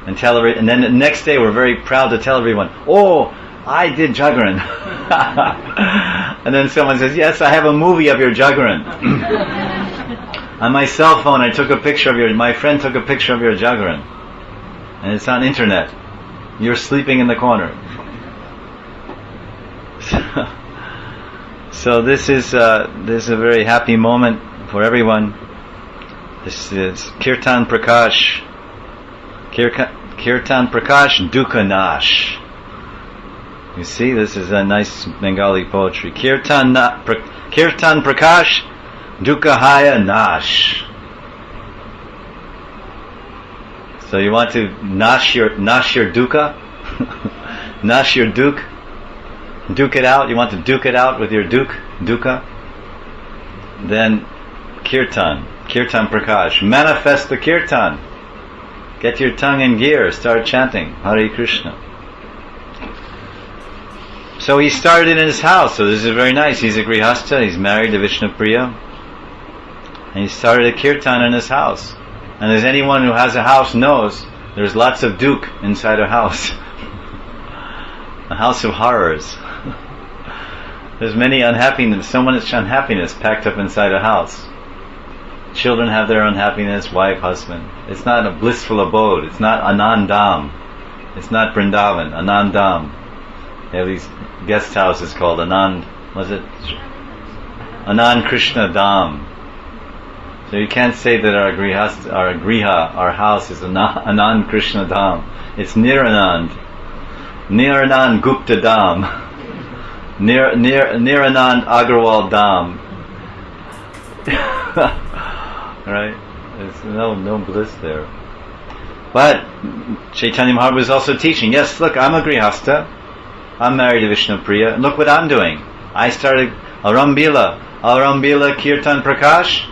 And then the next day we're very proud to tell everyone, oh, I did Jagaran. And then someone says, yes, I have a movie of your Jagaran. On my cell phone I took a picture of my friend took a picture of your Jagaran. And it's on internet. You're sleeping in the corner. So this is a very happy moment for everyone. This is Kirtan Prakash. Kirtan Prakash Dukkha Nash. You see, this is a nice Bengali poetry. Kirtan Prakash Dukkha Haya Nash. So you want to nash your dukkha? Nash your dukkha? Duke it out. You want to duke it out with your dukkha? Then Kirtan Prakash. Manifest the Kirtan. Get your tongue in gear. Start chanting Hare Krishna. So he started in his house. So this is very nice. He's a grihastha. He's married to Vishnupriya. And he started a kirtan in his house. And as anyone who has a house knows, there's lots of dukh inside a house. A house of horrors. There's many unhappiness. So much unhappiness packed up inside a house. Children have their unhappiness, wife, husband. It's not a blissful abode. It's not Anandam. It's not Vrindavan. Anandam. They have these guest houses called Anand Krishna Dham. So you can't say that our house is Anand Krishna Dham. It's Niranand Gupta Dham. Niranand Agarwal Dham. Right? There's no bliss there. But Chaitanya Mahaprabhu is also teaching, yes, look, I'm a grihastha. I'm married to Vishnupriya. And look what I'm doing. I started Arambila Kirtan Prakash,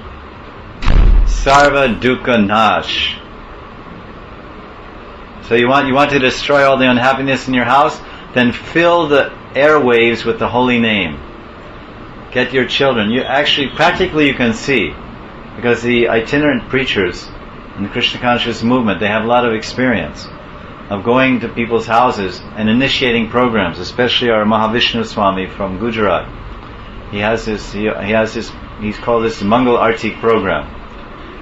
Sarva Dukkha Nash. So you want to destroy all the unhappiness in your house? Then fill the airwaves with the holy name. Get your children. You actually, practically you can see, because the itinerant preachers in the Krishna conscious movement, they have a lot of experience of going to people's houses and initiating programs, especially our Mahavishnu Swami from Gujarat. He's called this Mangal Artik program,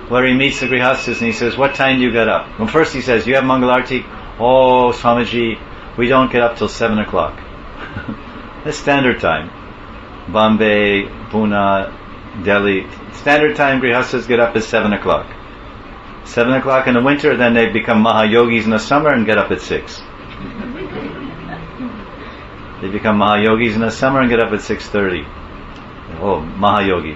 where he meets the Grihastas and he says, what time do you get up? Well, first he says, you have Mangal Artik? Oh, Swamiji, we don't get up till 7 o'clock. That's standard time. Bombay, Pune, Delhi. Standard time Grihastas get up is 7 o'clock. 7 o'clock in the winter, then they become Mahayogis in the summer and get up at 6. They become Mahayogis in the summer and get up at 6:30. Oh, Mahayogi.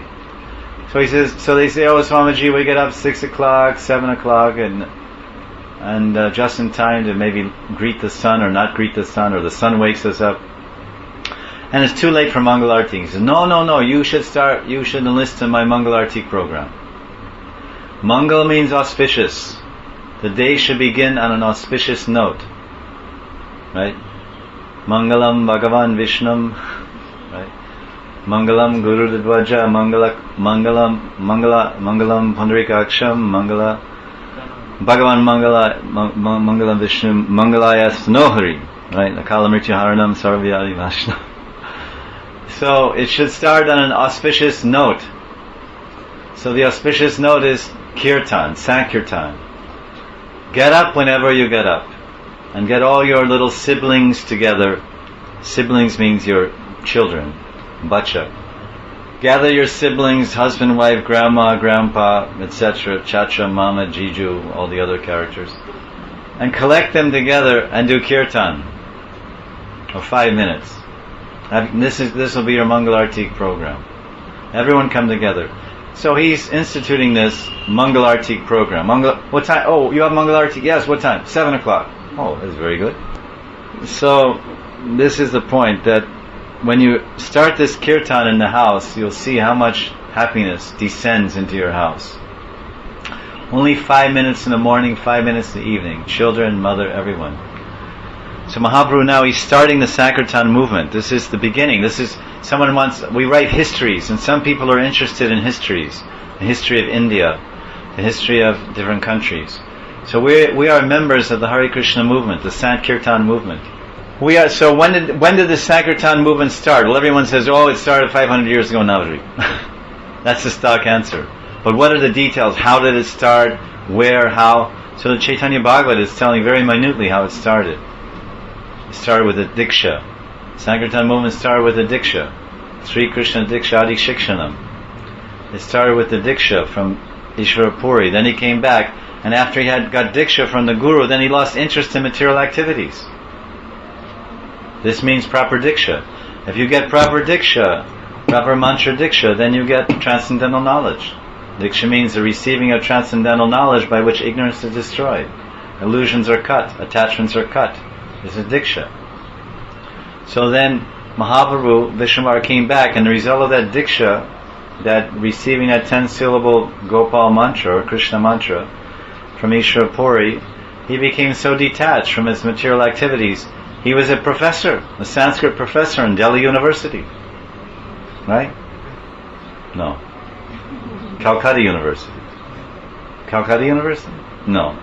So he says, so they say, oh Swamiji, we get up 6 o'clock, 7 o'clock, and just in time to maybe greet the sun or not greet the sun, or the sun wakes us up. And it's too late for Mangal Artik. He says, no, you should enlist in my Mangal Artik program. Mangal means auspicious. The day should begin on an auspicious note. Right? Mangalam Bhagavan Vishnum. Right? Mangalam Guru Dvaja, Mangalam Pundarikaksham, Mangala Bhagavan Mangalam Vishnu, Mangalaya Snohari. Right? Akala Mrityaharanam Sarvyadi Vashna. So it should start on an auspicious note. So the auspicious note is Kirtan, Sankirtan. Get up whenever you get up, and get all your little siblings together. Siblings means your children, bacha. Gather your siblings, husband, wife, grandma, grandpa, etc., chacha, mama, jiju, all the other characters, and collect them together and do kirtan for 5 minutes. This will be your Mangal Artik program. Everyone come together. So he's instituting this Mangal Artik program. What time? Oh, you have Mangal Artik? Yes, what time? 7 o'clock. Oh, that's very good. So this is the point, that when you start this kirtan in the house, you'll see how much happiness descends into your house. Only 5 minutes in the morning, 5 minutes in the evening. Children, mother, everyone. So Mahaprabhu now, he's starting the Sankirtan movement. This is the beginning. We write histories, and some people are interested in histories. The history of India, the history of different countries. So we are members of the Hare Krishna movement, the Sankirtan movement. So when did the Sankirtan movement start? Well, everyone says, oh, it started 500 years ago in Navadvip. That's the stock answer. But what are the details? How did it start? Where? How? So the Chaitanya Bhagavad is telling very minutely how it started. It started with a Diksha. Sankirtan movement started with a Diksha. Sri Krishna Diksha Adi Shikshanam. It started with the Diksha from Ishvara Puri. Then he came back, and after he had got Diksha from the Guru, then he lost interest in material activities. This means proper Diksha. If you get proper Diksha, proper mantra Diksha, then you get transcendental knowledge. Diksha means the receiving of transcendental knowledge by which ignorance is destroyed. Illusions are cut, attachments are cut. This is Diksha. So then Mahaprabhu, Vishnuvar came back, and the result of that Diksha, that receiving that 10-syllable Gopal mantra or Krishna mantra from Ishvara Puri, he became so detached from his material activities. He was a professor, a Sanskrit professor in Delhi University. Right? No. Calcutta University. Calcutta University? No.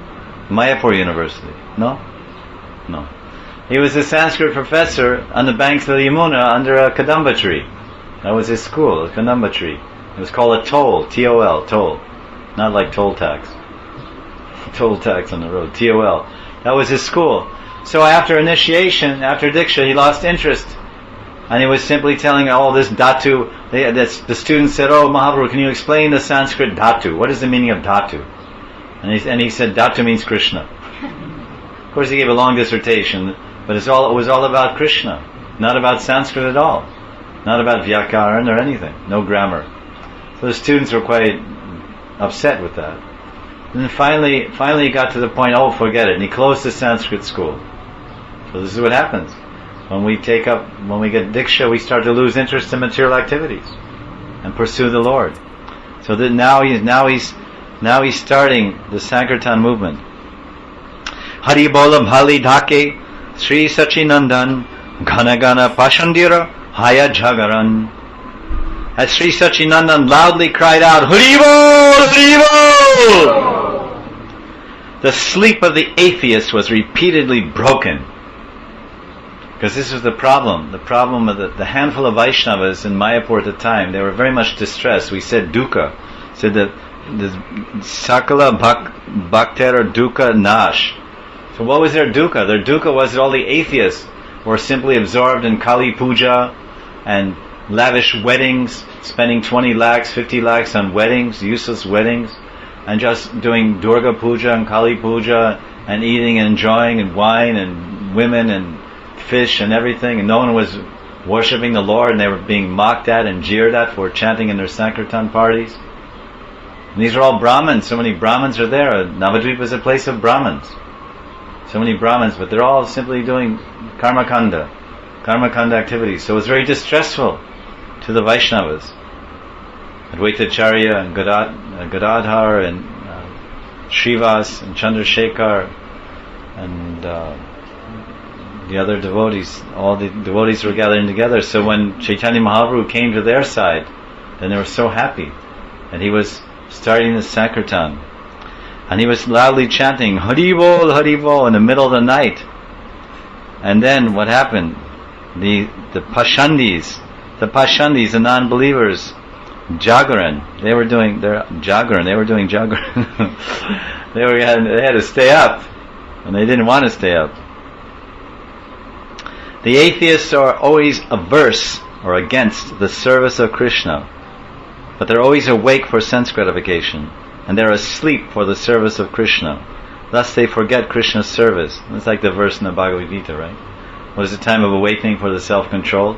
Mayapur University? No. He was a Sanskrit professor on the banks of the Yamuna under a Kadamba tree. That was his school, a Kadamba tree. It was called a toll, T-O-L, toll. Not like toll tax. Toll tax on the road, T-O-L. That was his school. So after initiation, after Diksha, he lost interest. And he was simply telling all this dhatu. The students said, oh Mahaprabhu, can you explain the Sanskrit dhatu? What is the meaning of dhatu? And he said, dhatu means Krishna. Of course he gave a long dissertation, but it was all about Krishna, not about Sanskrit at all, not about Vyakaran or anything, no grammar. So the students were quite upset with that. And then finally he got to the point, oh, forget it, and he closed the Sanskrit school. So this is what happens. When we get Diksha, we start to lose interest in material activities and pursue the Lord. So that now he's starting the Sankirtan movement. Hari Bola Bhali Dhake Sri Sachinandan Gana Gana Pashandira Haya Jagaran. As Sri Sachinandan loudly cried out, Hari Bol! Hari Bol! The sleep of the atheist was repeatedly broken. Because this was the problem. The problem of the handful of Vaishnavas in Mayapur at the time, they were very much distressed. We said dukkha. Said that the sakala bhaktera dukkha nash. So what was their dukkha? Their dukkha was that all the atheists were simply absorbed in Kali Puja and lavish weddings, spending 20 lakhs, 50 lakhs on weddings, useless weddings, and just doing Durga Puja and Kali Puja and eating and enjoying and wine and women and fish and everything, and no one was worshipping the Lord, and they were being mocked at and jeered at for chanting in their Sankirtan parties. And these are all Brahmins. So many Brahmins are there. Navadvip is a place of Brahmins. So many Brahmins, but they're all simply doing karmakanda activities. So it was very distressful to the Vaishnavas. Advaitacharya and Gadadhar and Srivas and Chandrasekhar and the other devotees, all the devotees were gathering together. So when Chaitanya Mahaprabhu came to their side, then they were so happy. And he was starting the Sankirtan. And he was loudly chanting, Hari Bol, Hari Bol, in the middle of the night. And then what happened? The Pashandis, the non-believers, Jagaran, they were doing Jagaran. They had to stay up. And they didn't want to stay up. The atheists are always averse or against the service of Krishna, but they're always awake for sense gratification, and they're asleep for the service of Krishna. Thus they forget Krishna's service. It's like the verse in the Bhagavad Gita, right? What is the time of awakening for the self-control?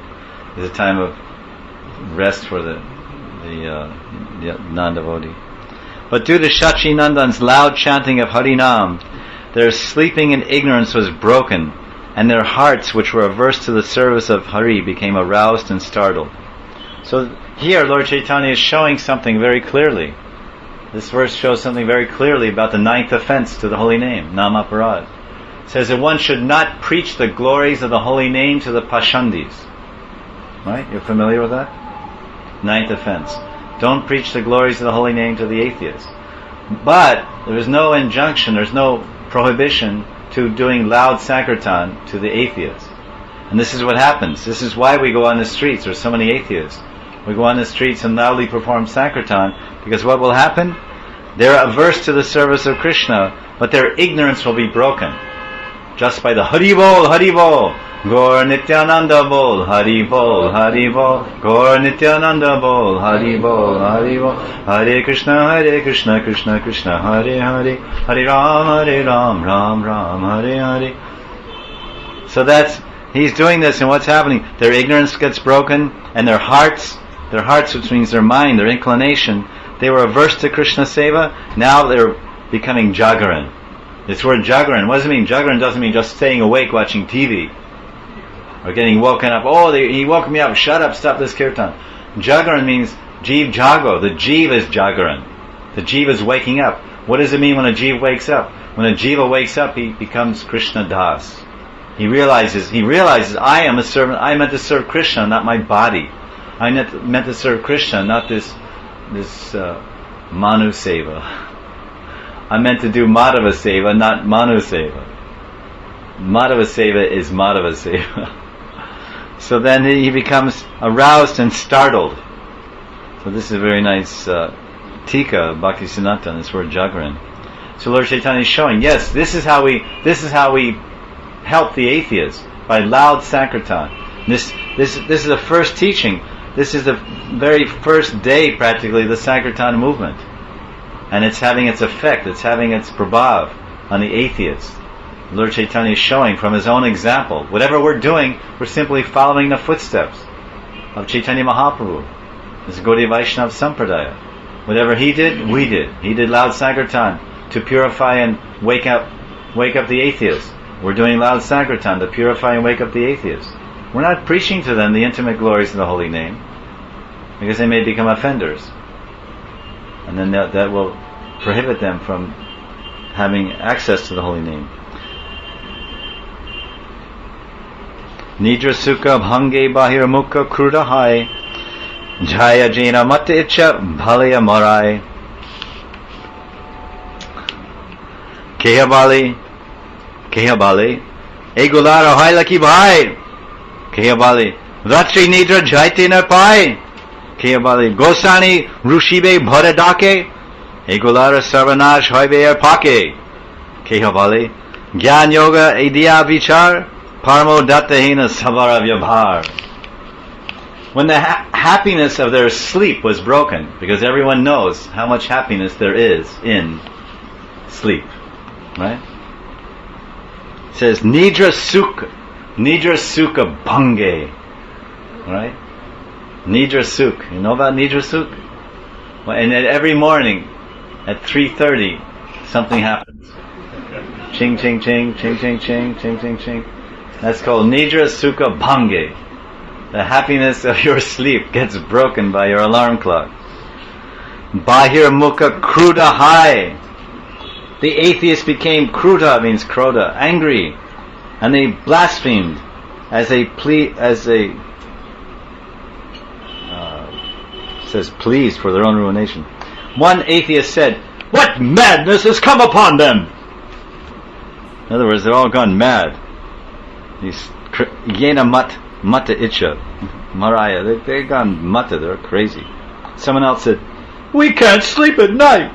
Is a time of rest for the non-devotee. But due to Shachinandan's loud chanting of Harinam, their sleeping in ignorance was broken, and their hearts, which were averse to the service of Hari, became aroused and startled. So here Lord Chaitanya is showing something very clearly. This verse shows something very clearly about the ninth offense to the holy name, Namaparad. It says that one should not preach the glories of the holy name to the Pashandis. Right? You're familiar with that? Ninth offense. Don't preach the glories of the holy name to the atheists. But there is no injunction, there's no prohibition to doing loud Sankirtan to the atheists. And this is what happens. This is why we go on the streets. There's so many atheists. We go on the streets and loudly perform Sankirtan, because what will happen? They're averse to the service of Krishna, but their ignorance will be broken. Just by the Hari Bol, Hari Bol, Gaur Nityananda Bol, Hari Bol, Hari Bol, Gaur Nityananda Bol, Hari Bol, Hari Bol, Hare Krishna, Krishna Krishna, Hare Hare, Hare Ram, Ram Ram, Hare Hare. So he's doing this, and what's happening? Their ignorance gets broken, and their hearts, which means their mind, their inclination, they were averse to Krishna Seva, now they're becoming Jagaran. This word Jagaran, what does it mean? Jagaran doesn't mean just staying awake watching TV or getting woken up. He woke me up, shut up, stop this kirtan. Jagaran means Jeev Jago. The Jeev is Jagaran. The Jeev is waking up. What does it mean when a Jeev wakes up? When a Jiva wakes up, he becomes Krishna Das. He realizes, I am a servant, I meant to serve Krishna, not my body. I meant to serve Krishna, not this Manu Seva. I meant to do Madhava Seva, not Manu Seva. Madhava Seva is Madhava Seva. So then he becomes aroused and startled. So this is a very nice tika of Bhakti Sanatana, this word Jagaran. So Lord Chaitanya is showing, yes, this is how we help the atheists, by loud Sankirtan. This is the first teaching. This is the very first day, practically, the Sankirtan movement. And it's having its effect, it's having its prabhav on the atheists. Lord Chaitanya is showing from his own example. Whatever we're doing, we're simply following the footsteps of Chaitanya Mahaprabhu. This is Gaudiya Vaishnava Sampradaya. Whatever he did, we did. He did loud Sankirtan to purify and wake up the atheists. We're doing loud Sankirtan to purify and wake up the atheists. We're not preaching to them the intimate glories of the holy name, because they may become offenders. And then that will prohibit them from having access to the holy name. Nidra Sukha Bhange Bahir Mukha Kruda Hai Jaya Jena Mata Icha Bhalaya Marai Kehabali Egulara Haila Ki Bhai Kehabali Ratri Nidra Jaite Na Pai Kehabali Gosani Rushibe Bharadake Egulara Sarvanash Hoibe Pake Kehabali Gyan Yoga Idya Vichar Parmo Dattahina Savara Vyabhar. When the happiness of their sleep was broken, because everyone knows how much happiness there is in sleep, right? It says Nidra Sukha Bhange, right? Nidra Sukha. You know about Nidra Sukha? Well, and every morning at 3:30 something happens. Ching ching ching ching ching ching ching ching ching. That's called Nidra Sukha Bhange. The happiness of your sleep gets broken by your alarm clock. Bahir Mukha Kruda Hai. The atheist became Kruda, means Kroda, angry, and they blasphemed says pleased for their own ruination. One atheist said, "What madness has come upon them?" In other words, they're all gone mad. These Yena Mata Icha Maraya, they're gone mata, they're crazy. Someone else said, "We can't sleep at night."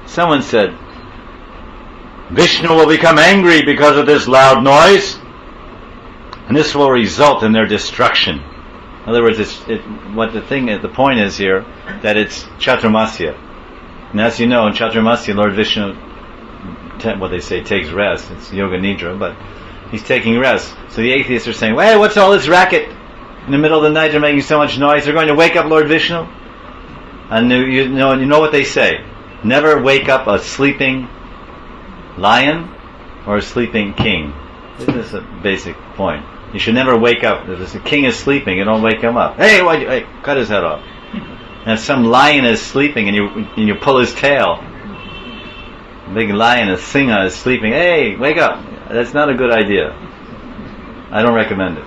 Someone said, "Vishnu will become angry because of this loud noise, and this will result in their destruction." In other words, the point is here that it's Chaturmasya. And as you know, in Chaturmasya, Lord Vishnu, what they say, takes rest. It's Yoga Nidra, but he's taking rest. So the atheists are saying, "Hey, what's all this racket? In the middle of the night they're making so much noise. They're going to wake up Lord Vishnu." And you know what they say. Never wake up a sleeping lion or a sleeping king. This is a basic point. You should never wake up. If the king is sleeping, you don't wake him up. Hey, cut his head off. And if some lion is sleeping and you pull his tail, a big lion, a Singha, is sleeping, "Hey, wake up." That's not a good idea. I don't recommend it.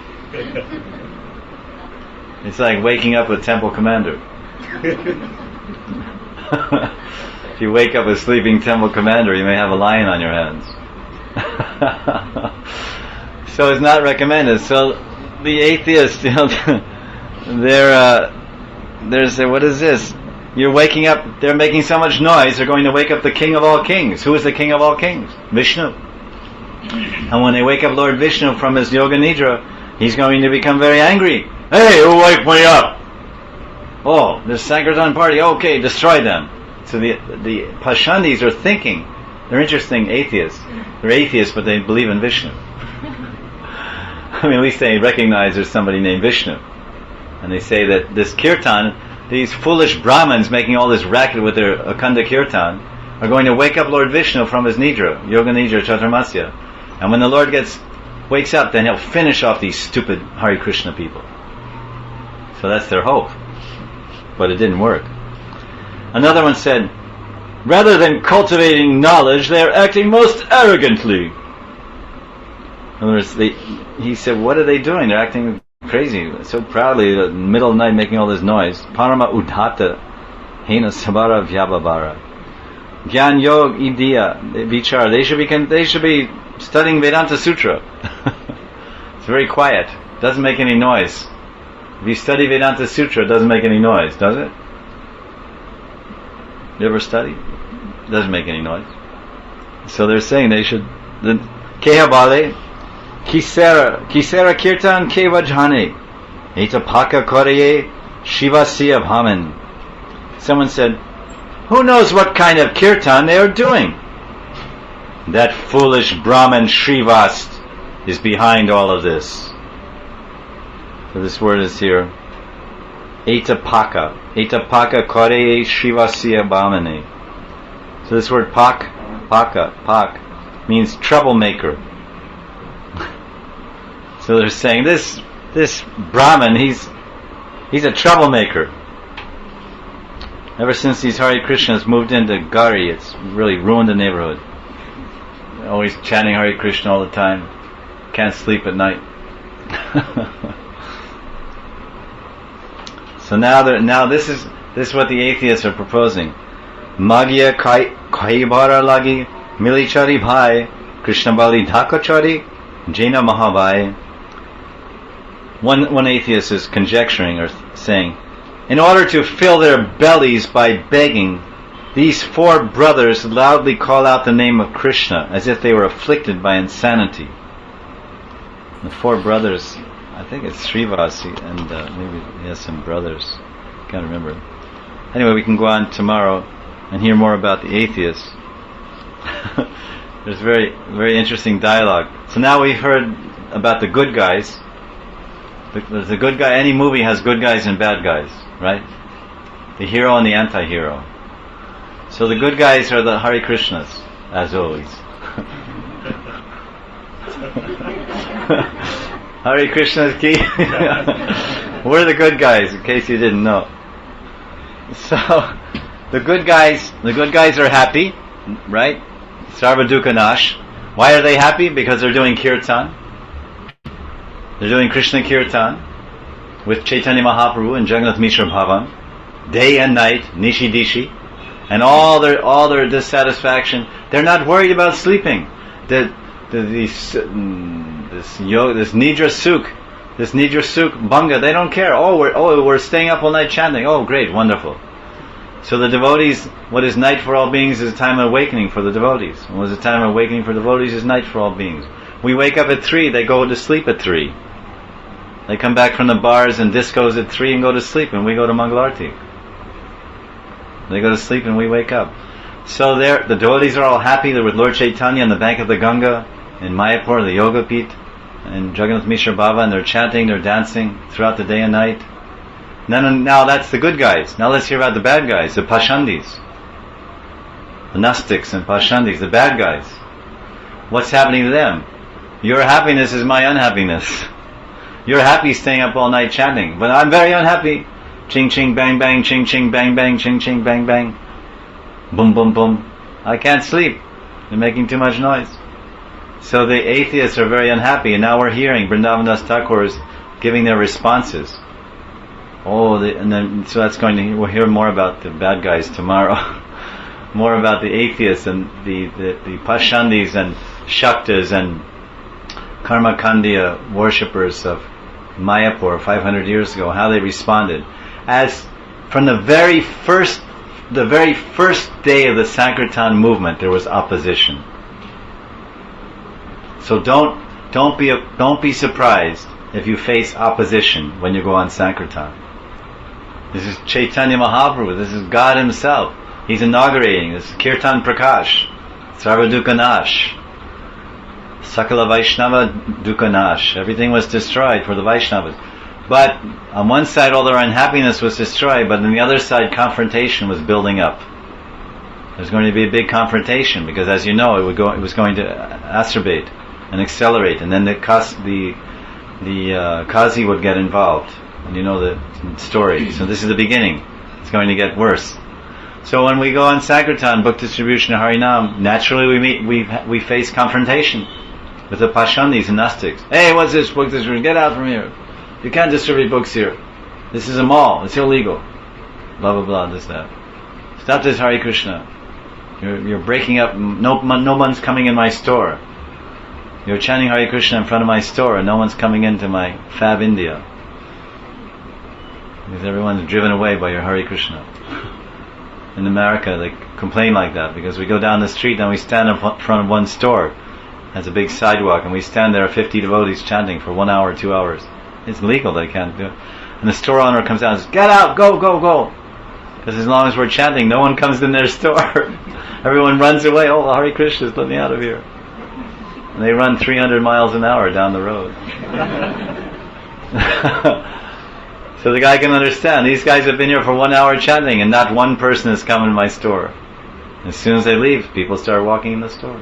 It's like waking up a temple commander. If you wake up a sleeping temple commander, you may have a lion on your hands. So it's not recommended. So the atheists, they're saying, "What is this? You're waking up, they're making so much noise, they're going to wake up the king of all kings." Who is the king of all kings? Vishnu. And when they wake up Lord Vishnu from his Yoga Nidra, he's going to become very angry. "Hey, who woke me up? Oh, this Sankirtan party, okay, destroy them." So the Pashandis are thinking, they're interesting atheists. They're atheists, but they believe in Vishnu. I mean, at least they recognize there's somebody named Vishnu. And they say that this kirtan, these foolish Brahmins making all this racket with their Akhanda kirtan, are going to wake up Lord Vishnu from his Nidra, Yoga Nidra Chaturmasya. And when the Lord wakes up, then he'll finish off these stupid Hare Krishna people. So that's their hope. But it didn't work. Another one said, "Rather than cultivating knowledge, they are acting most arrogantly." In other words, he said, what are they doing? They're acting crazy, so proudly, in the middle of the night making all this noise. Parama udhata hena sabara vyabhavara. Gyan Yog Idya Vichar. They should be studying Vedanta Sutra. It's very quiet. Doesn't make any noise. If you study Vedanta Sutra, it doesn't make any noise, does it? You ever study? It doesn't make any noise. So they're saying they should. Kehabale Kisera Kirtan Kevajhane Eta Paka Koreye Shivasiya Bhaman. Someone said, "Who knows what kind of kirtan they are doing?" That foolish Brahmin Shrivast is behind all of this. So this word is here, Etapaka. Etapaka Koreye Shivasiya Bhamane. So this word pak means troublemaker. So they're saying this Brahmin, he's a troublemaker. Ever since these Hare Krishnas moved into Gari, it's really ruined the neighborhood. They're always chanting Hare Krishna all the time. Can't sleep at night. So now this is what the atheists are proposing. Magya kaibara lagi milichari bhai Krishna bali dhakachari Jaina mahavai. One atheist is conjecturing or saying, in order to fill their bellies by begging, these four brothers loudly call out the name of Krishna as if they were afflicted by insanity. The four brothers, I think it's Srivasi, and maybe he has some brothers. Can't remember. Anyway, we can go on tomorrow and hear more about the atheists. There's very, very interesting dialogue. So now we've heard about the good guys. The good guy. Any movie has good guys and bad guys, right? The hero and the anti-hero. So the good guys are the Hare Krishnas, as always. Hare Krishna's ki. We're the good guys, in case you didn't know. So the good guys are happy, right? Sarva dukkha nash. Why are they happy? Because they're doing kirtan. They're doing Krishna kirtan with Chaitanya Mahaprabhu and Jagannath Mishra Bhavan, day and night, nishi dishi, and all their dissatisfaction. They're not worried about sleeping. This nidra sukh bhanga, they don't care. We're staying up all night chanting. Oh, great, wonderful. So the devotees, what is night for all beings is a time of awakening for the devotees. And what is a time of awakening for devotees is night for all beings. We wake up at 3, they go to sleep at 3. They come back from the bars and discos at 3 and go to sleep, and we go to Mangalarti. They go to sleep and we wake up. So the devotees are all happy. They're with Lord Chaitanya on the bank of the Ganga in Mayapur, the Yoga Pit, and Jagannath Mishra Baba, and they're chanting, they're dancing throughout the day and night. Now that's the good guys. Now let's hear about the bad guys, the Pashandis. The Gnostics and Pashandis, the bad guys. What's happening to them? Your happiness is my unhappiness. You're happy staying up all night chanting, but I'm very unhappy. Ching ching bang bang, ching ching bang bang, ching ching bang bang. Boom boom boom. I can't sleep. They're making too much noise. So the atheists are very unhappy, and now we're hearing Vrindavan Das Thakur is giving their responses. So we'll hear more about the bad guys tomorrow. More about the atheists and the Pashandis and Shaktas and Karmakandiya worshippers of Mayapur 500 years ago, how they responded. As from the very first day of the Sankirtan movement, there was opposition. So don't be surprised if you face opposition when you go on Sankirtan. This is Chaitanya Mahaprabhu. This is God Himself. He's inaugurating. This is Kirtan Prakash, Sarva Dukkha Nash, Sakala Vaishnava Dukkha Nash. Everything was destroyed for the Vaishnavas. But on one side all their unhappiness was destroyed, but on the other side confrontation was building up. There's going to be a big confrontation because, as you know, it was going to acerbate and accelerate, and then the Qazi would get involved. And you know the story. So this is the beginning. It's going to get worse. So when we go on Sankirtan, book distribution of Harinam, naturally we face confrontation with the Pashandis and Gnostics. Hey, what's this book distribution? Get out from here. You can't distribute books here. This is a mall. It's illegal. Blah blah blah. This that. Stop this, Hare Krishna. You're breaking up. No one's coming in my store. You're chanting Hare Krishna in front of my store, and no one's coming into my Fab India. Because everyone's driven away by your Hare Krishna. In America, they complain like that because we go down the street and we stand in front of one store. It has a big sidewalk, and we stand there, 50 devotees chanting for 1 hour, 2 hours. It's legal, they can't do it. And the store owner comes out and says, "Get out, go, go, go." Because as long as we're chanting, no one comes in their store. Everyone runs away. Oh, Hare Krishnas, let me out of here. And they run 300 miles an hour down the road. So the guy can understand. These guys have been here for 1 hour chanting, and not one person has come in my store. As soon as they leave, people start walking in the store.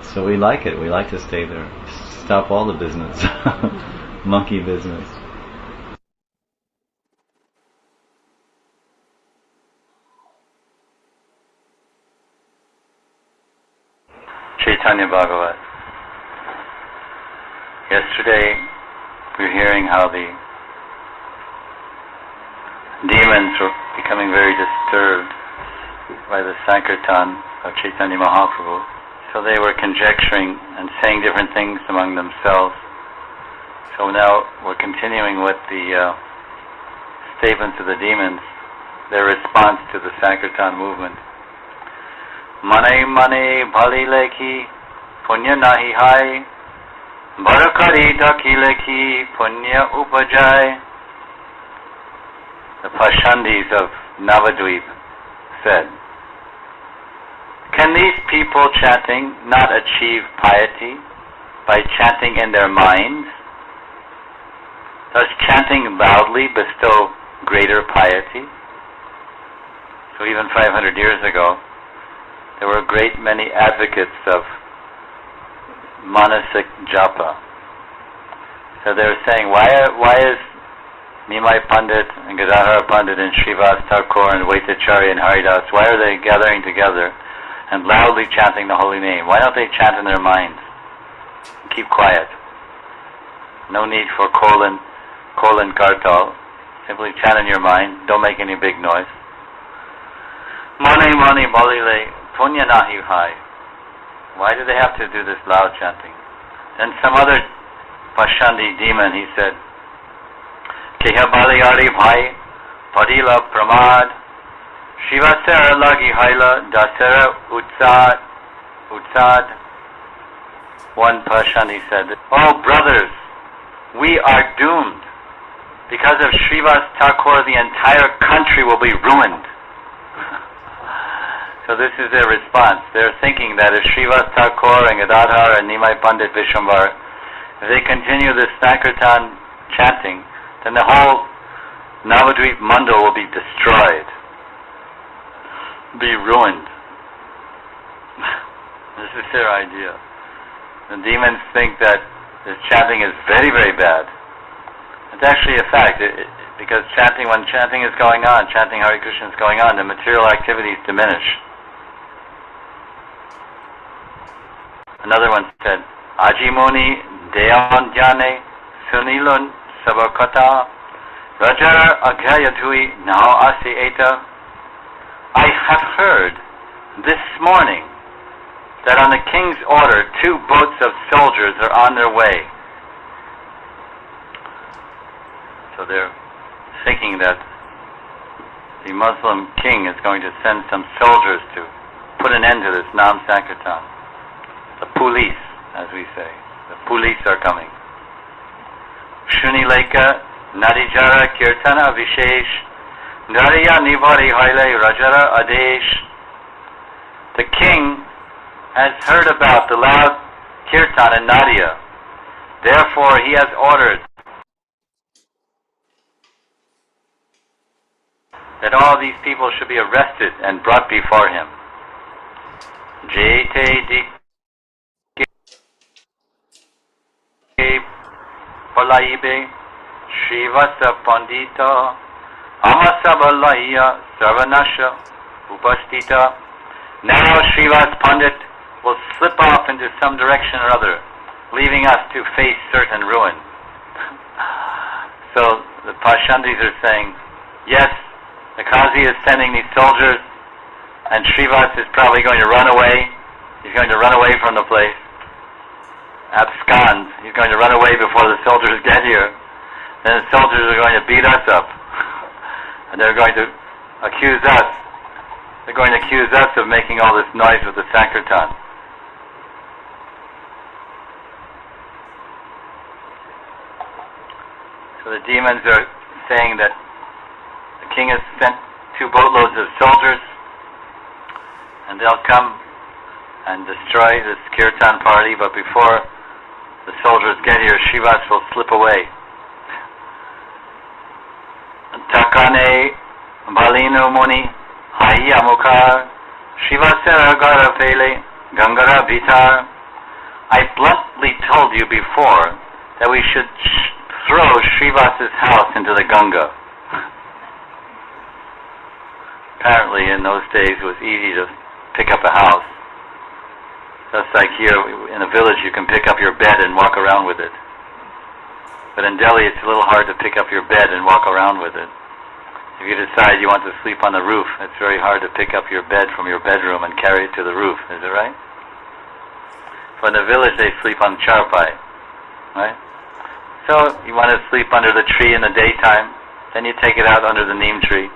So we like it. We like to stay there. stop all the business, monkey business. Chaitanya Bhagavat. Yesterday we were hearing how the demons were becoming very disturbed by the Sankirtan of Chaitanya Mahaprabhu. So they were conjecturing and saying different things among themselves. So now we're continuing with the statements of the demons, their response to the Sankirtan movement. Mane mane bhali lekhi punya nahi hai, barakari dhaki lekhi punya upajai. The Pashandis of Navadvip said, can these people chanting not achieve piety by chanting in their minds? Does chanting loudly bestow greater piety? So even 500 years ago, there were a great many advocates of Manasik Japa. So they were saying, why is Nimai Pandit and Gadadhara Pandit and Srivas Thakur and Vaitacharya and Haridas, why are they gathering together and loudly chanting the holy name? Why don't they chant in their minds? Keep quiet. No need for colon kartal. Simply chant in your mind. Don't make any big noise. Mani mani balile punya nahi hai. Why do they have to do this loud chanting? Then some other Pashandi demon, he said, Keha baliyari bhai padila pramad Shivasara lagi haila dasara utsad. One Pashani said, oh brothers, we are doomed. Because of Srivas Thakur, the entire country will be ruined. So this is their response. They're thinking that if Srivas Thakur and Gadadhar and Nimai Pandit Vishwambar, if they continue this Sankirtan chanting, then the whole Navadvip Mandal will be destroyed, be ruined. This is their idea. The demons think that this chanting is very, very bad. It's actually a fact, because when chanting is going on, chanting Hare Krishna is going on, the material activities diminish. Another one said, Ajimoni Deyan Jane Sunilun Sabakata Rajara Aghayatui Now Asi Eta. I have heard this morning that on the king's order 2 boats of soldiers are on their way. So they're thinking that the Muslim king is going to send some soldiers to put an end to this Nam Sankirtan. The police, as we say. The police are coming. Shunileka Narijara Kirtana Vishesh Dariya Nivari Haile Rajara Adesh. The king has heard about the loud kirtan in Nadia. Therefore he has ordered that all these people should be arrested and brought before him. Jete Dike Palaibe Shrivasa Pandita Amasabalaya Sarvanasha Upastita. Now Srivas Pandit will slip off into some direction or other, leaving us to face certain ruin. So the Pashandis are saying, yes, the Qazi is sending these soldiers, and Srivas is probably going to run away. He's going to run away from the place. Abscond. He's going to run away before the soldiers get here. Then the soldiers are going to beat us up. And they're going to accuse us. They're going to accuse us of making all this noise with the Sankirtan. So the demons are saying that the king has sent 2 boatloads of soldiers, and they'll come and destroy this kirtan party, but before the soldiers get here, Srivas will slip away. Takane Balino Muni Haya Mukar Srivasara Gara Pele Gangara Vitar. I bluntly told you before that we should throw Srivasa's house into the Ganga. Apparently in those days it was easy to pick up a house. Just like here in a village you can pick up your bed and walk around with it. But in Delhi it's a little hard to pick up your bed and walk around with it. If you decide you want to sleep on the roof, it's very hard to pick up your bed from your bedroom and carry it to the roof, is it right? For in the village they sleep on charpai, right? So you want to sleep under the tree in the daytime, then you take it out under the neem tree.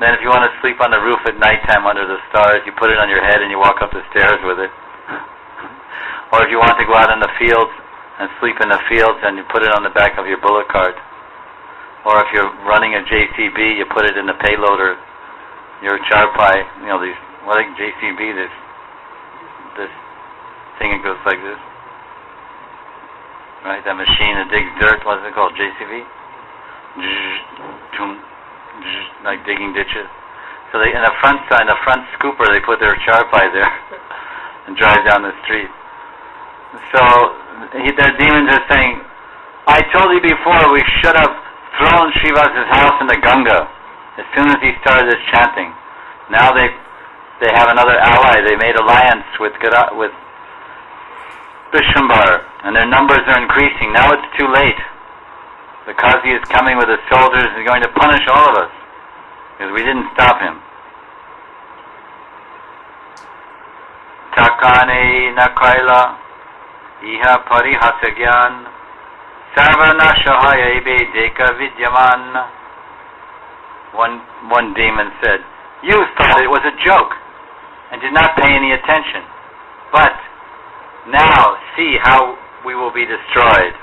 Then if you want to sleep on the roof at nighttime under the stars, you put it on your head and you walk up the stairs with it. Or if you want to go out in the fields and sleep in the fields, and you put it on the back of your bullock cart. Or if you're running a JCB, you put it in the payloader, your charpai, these, what is JCB, this thing that goes like this. Right, that machine that digs dirt, what's it called, JCB? Like digging ditches. So they, in the front scooper, they put their charpai there and drive down the street. So their demons are saying, I told you before we should have thrown Srivasa's house in the Ganga as soon as he started this chanting. Now they have another ally. They made alliance with Vishwambar, and their numbers are increasing. Now it's too late. The Qazi is coming with his soldiers and going to punish all of us because we didn't stop him. Takane nakaila iha parihasagyan sarvana shahayaibe deka vidyaman. One demon said, you thought it was a joke and did not pay any attention, but now see how we will be destroyed.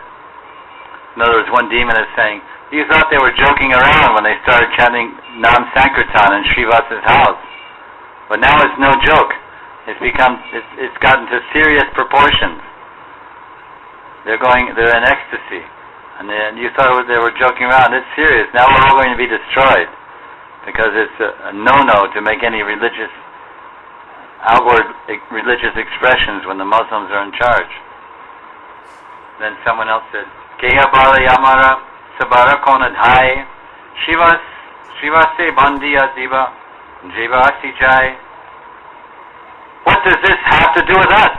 In other words, one demon is saying, you thought they were joking around when they started chanting Nam Sankirtan in Srivasa's house, but now it's no joke. It's gotten to serious proportions. They're in ecstasy, and then you thought they were joking around. It's serious. Now we're all going to be destroyed because it's a no-no to make any outward religious expressions when the Muslims are in charge. Then someone else said, Keha Bala Yamara Sabara Konadhai Shivase Bandiya Diva Jivasi Jai. What does this have to do with us?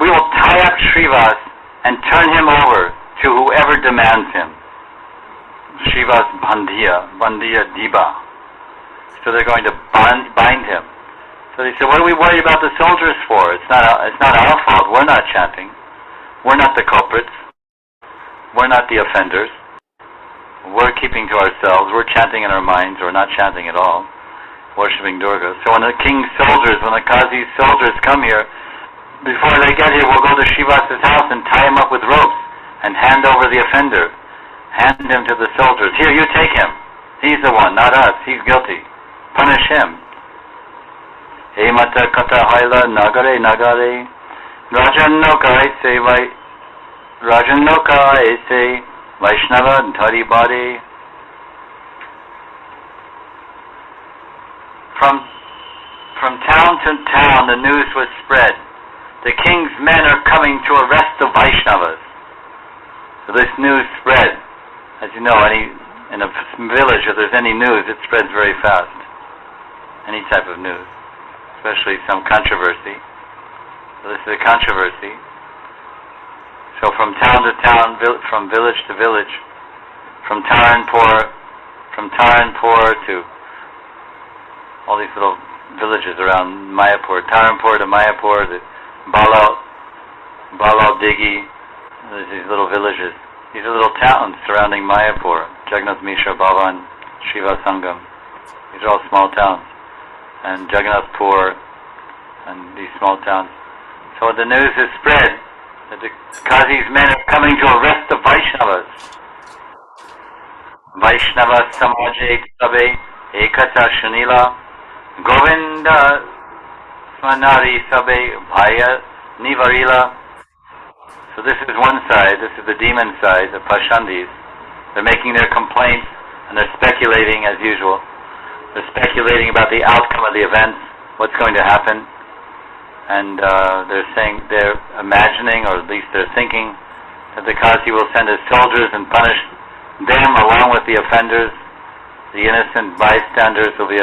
We will tie up Srivas and turn him over to whoever demands him. Srivas Bandiya Diva. So they're going to bind him. So they said, what are we worried about the soldiers for? It's not our fault. We're not chanting. We're not the culprits. We're not the offenders. We're keeping to ourselves. We're chanting in our minds, or not chanting at all, worshipping Durga. So when the king's soldiers, when the Qazi's soldiers come here, before they get here, we'll go to Srivasa's house and tie him up with ropes and hand over the offender. Hand him to the soldiers. Here, you take him. He's the one, not us. He's guilty. Punish him. Hey mata kata haila nagare nagare Rajannoka ese Vaishnava dhari bade. From town to town the news was spread. The king's men are coming to arrest the Vaishnavas. So this news spread. As you know, in a village, if there's any news, it spreads very fast. Any type of news, especially some controversy. So this is a controversy. So from town to town, from village to village, from Taranpur to all these little villages around Mayapur, Taranpur to Mayapur, the Balal Digi, there's these little villages. These are little towns surrounding Mayapur, Jagannath Mishra Bhavan, Shiva Sangam. These are all small towns. And Jagannathpur and these small towns. So the news is spread that the Qazi's men are coming to arrest the Vaishnavas. Vaishnava Samaje Sabe Ekata Shunila Govinda Smanari Sabe Bhaya Nivarila. So this is one side, this is the demon side, the Pashandis. They're making their complaints and they're speculating as usual. They're speculating about the outcome of the events, what's going to happen. and they're imagining, or at least they're thinking, that the Kasi will send his soldiers and punish them along with the offenders. The innocent bystanders will be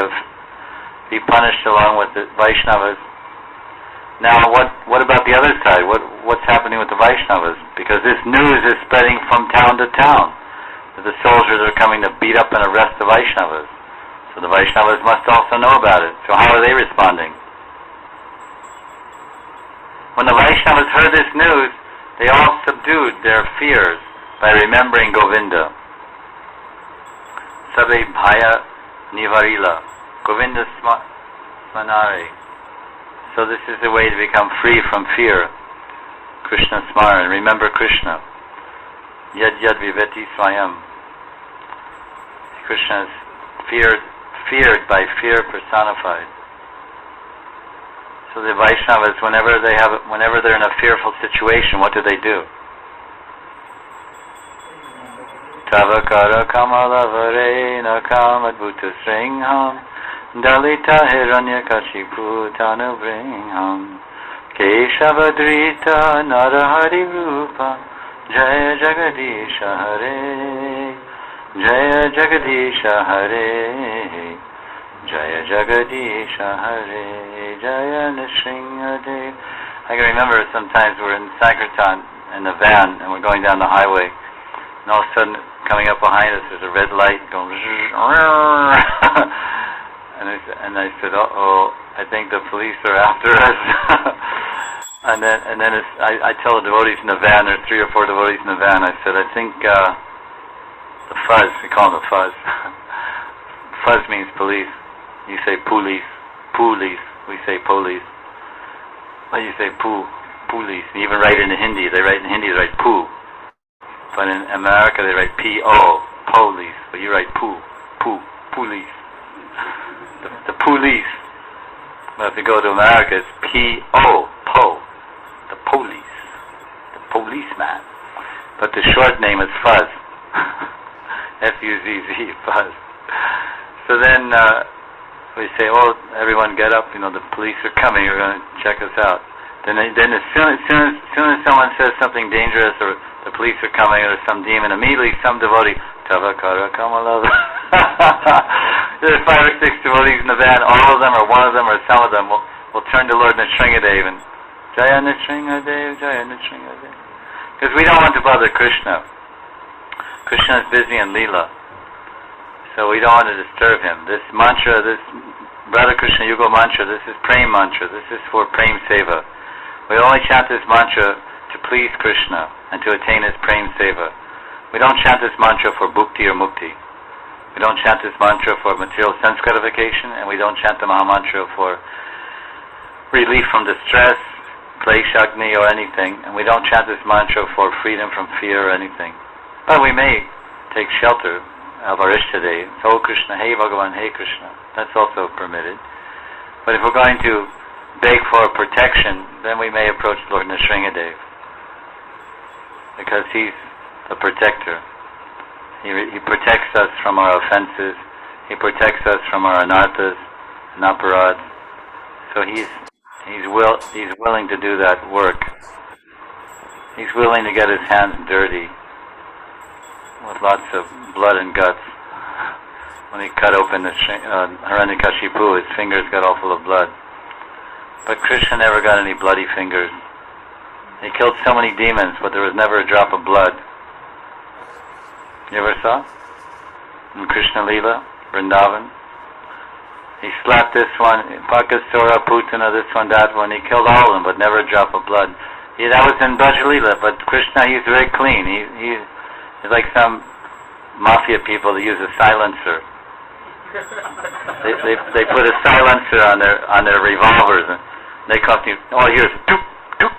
punished along with the Vaishnavas. Now, what about the other side? What's happening with the Vaishnavas? Because this news is spreading from town to town, that the soldiers are coming to beat up and arrest the Vaishnavas. So the Vaishnavas must also know about it. So how are they responding? When the Vaishnavas heard this news, they all subdued their fears by remembering Govinda. Sabe bhaya nivarila. Govinda smanare. So this is the way to become free from fear. Krishna smaran. Remember Krishna. Yad yad viveti swayam. Krishna is feared by fear personified. So the Vaishnavas, whenever they're in a fearful situation, what do? Tavakara kamala varena kamadbhuta sringham dalita hiranyakashipu tanuvringham keshavadrita narahari rupa jaya jagadisha hare jaya jagadisha hare Jaya Jagadisha Hare Jaya Nrsimhadev. I can remember sometimes we're in Sankirtan in the van and we're going down the highway, and all of a sudden coming up behind us there's a red light going and I said, uh-oh, I think the police are after us. and then I tell the devotees in the van, there's 3 or 4 devotees in the van, I said, I think the fuzz, we call them the fuzz. Fuzz means police. You say police, we say police. Well, you say police. And even write in Hindi, they write poo. But in America they write P-O, police. But you write police. The police. But if you go to America, it's P-O, the police. The policeman. But the short name is Fuzz. F-U-Z-Z, Fuzz. So then we say, oh, everyone get up, the police are coming, you're going to check us out. Then as soon as someone says something dangerous, or the police are coming, or some demon, immediately some devotee, Tavakara Kamala. There's 5 or 6 devotees in the van, all of them, or one of them, or some of them, will turn to Lord Nrsimhadev and Jaya Nrsimhadev, Jaya Nrsimhadev. Because we don't want to bother Krishna. Krishna is busy in Leela. So we don't want to disturb him. This mantra, this Radha Krishna Yuga mantra, this is Prem mantra. This is for Prem Seva. We only chant this mantra to please Krishna and to attain his Prem Seva. We don't chant this mantra for bhukti or mukti. We don't chant this mantra for material sense gratification, and we don't chant the Mahamantra for relief from distress, kleshagni or anything. And we don't chant this mantra for freedom from fear or anything. But we may take shelter of our Ishtadev. Oh Krishna, hey Bhagavan, hey Krishna. That's also permitted. But if we're going to beg for protection, then we may approach Lord Nrsimhadev, because he's the protector. He protects us from our offenses. He protects us from our anarthas and aparads. So he's willing to do that work. He's willing to get his hands dirty with lots of blood and guts. When he cut open the Hiranyakashipu, his fingers got all full of blood. But Krishna never got any bloody fingers. He killed so many demons, but there was never a drop of blood. You ever saw? In Krishna Leela, Vrindavan. He slapped this one, Pakasura, Putana, this one, that one. He killed all of them, but never a drop of blood. That was in Braj Leela, but Krishna, he's very clean. He's like some mafia people that use a silencer. They put a silencer on their revolvers, and they cost you, here's doop, doop,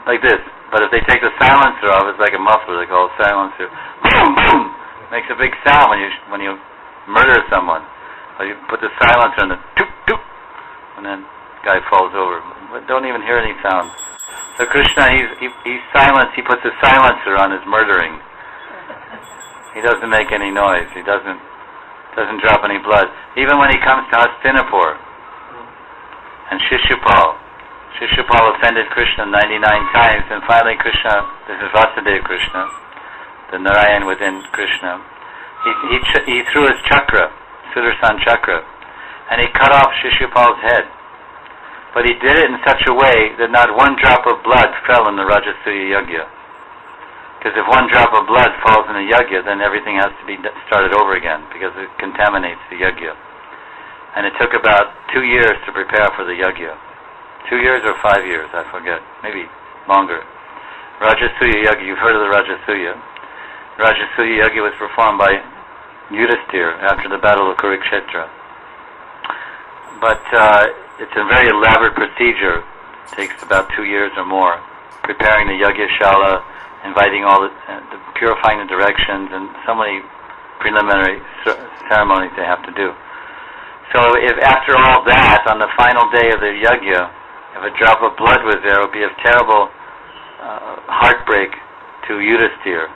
like this. But if they take the silencer off, it's like a muffler. They call it silencer. Boom, boom. Makes a big sound when you murder someone. Or you put the silencer on the doop, doop, and then the guy falls over. But don't even hear any sound. So Krishna, he's silent. He puts a silencer on his murdering. He doesn't make any noise. He doesn't drop any blood. Even when he comes to Hastinapur and Shishupal Shishupal offended Krishna 99 times, and finally Krishna, this is Vasudeva Krishna, the Narayan within Krishna, he threw his chakra, Sudarshan chakra, and he cut off Shishupal's head. But he did it in such a way that not one drop of blood fell in the Rajasuya Yagya. Because if one drop of blood falls in a Yagya, then everything has to be started over again, because it contaminates the Yagya. And it took about 2 years to prepare for the Yagya. 2 years or 5 years, I forget, maybe longer. Rajasuya Yagya, you've heard of the Rajasuya. Rajasuya Yagya was performed by Yudhisthira after the Battle of Kurukshetra. But it's a very elaborate procedure. It takes about 2 years or more. Preparing the Yagyashala, inviting all purifying the directions, and so many preliminary ceremonies they have to do. So if after all that, on the final day of the Yagya, if a drop of blood was there, it would be a terrible heartbreak to Yudhisthira.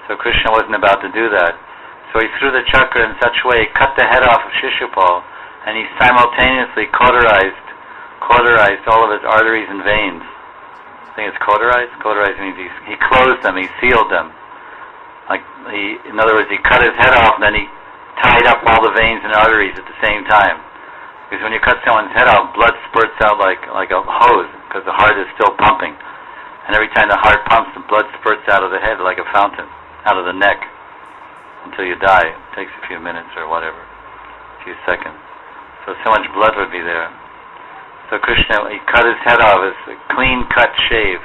So Krishna wasn't about to do that. So he threw the chakra in such a way, cut the head off of Shishupal, and he simultaneously cauterized all of his arteries and veins. I think it's cauterized? Cauterized means he closed them, he sealed them. In other words, he cut his head off, and then he tied up all the veins and arteries at the same time. Because when you cut someone's head off, blood spurts out like a hose, because the heart is still pumping. And every time the heart pumps, the blood spurts out of the head like a fountain, out of the neck, until you die. It takes a few minutes or whatever, a few seconds. So much blood would be there. So Krishna, he cut his head off, it's a clean-cut shave.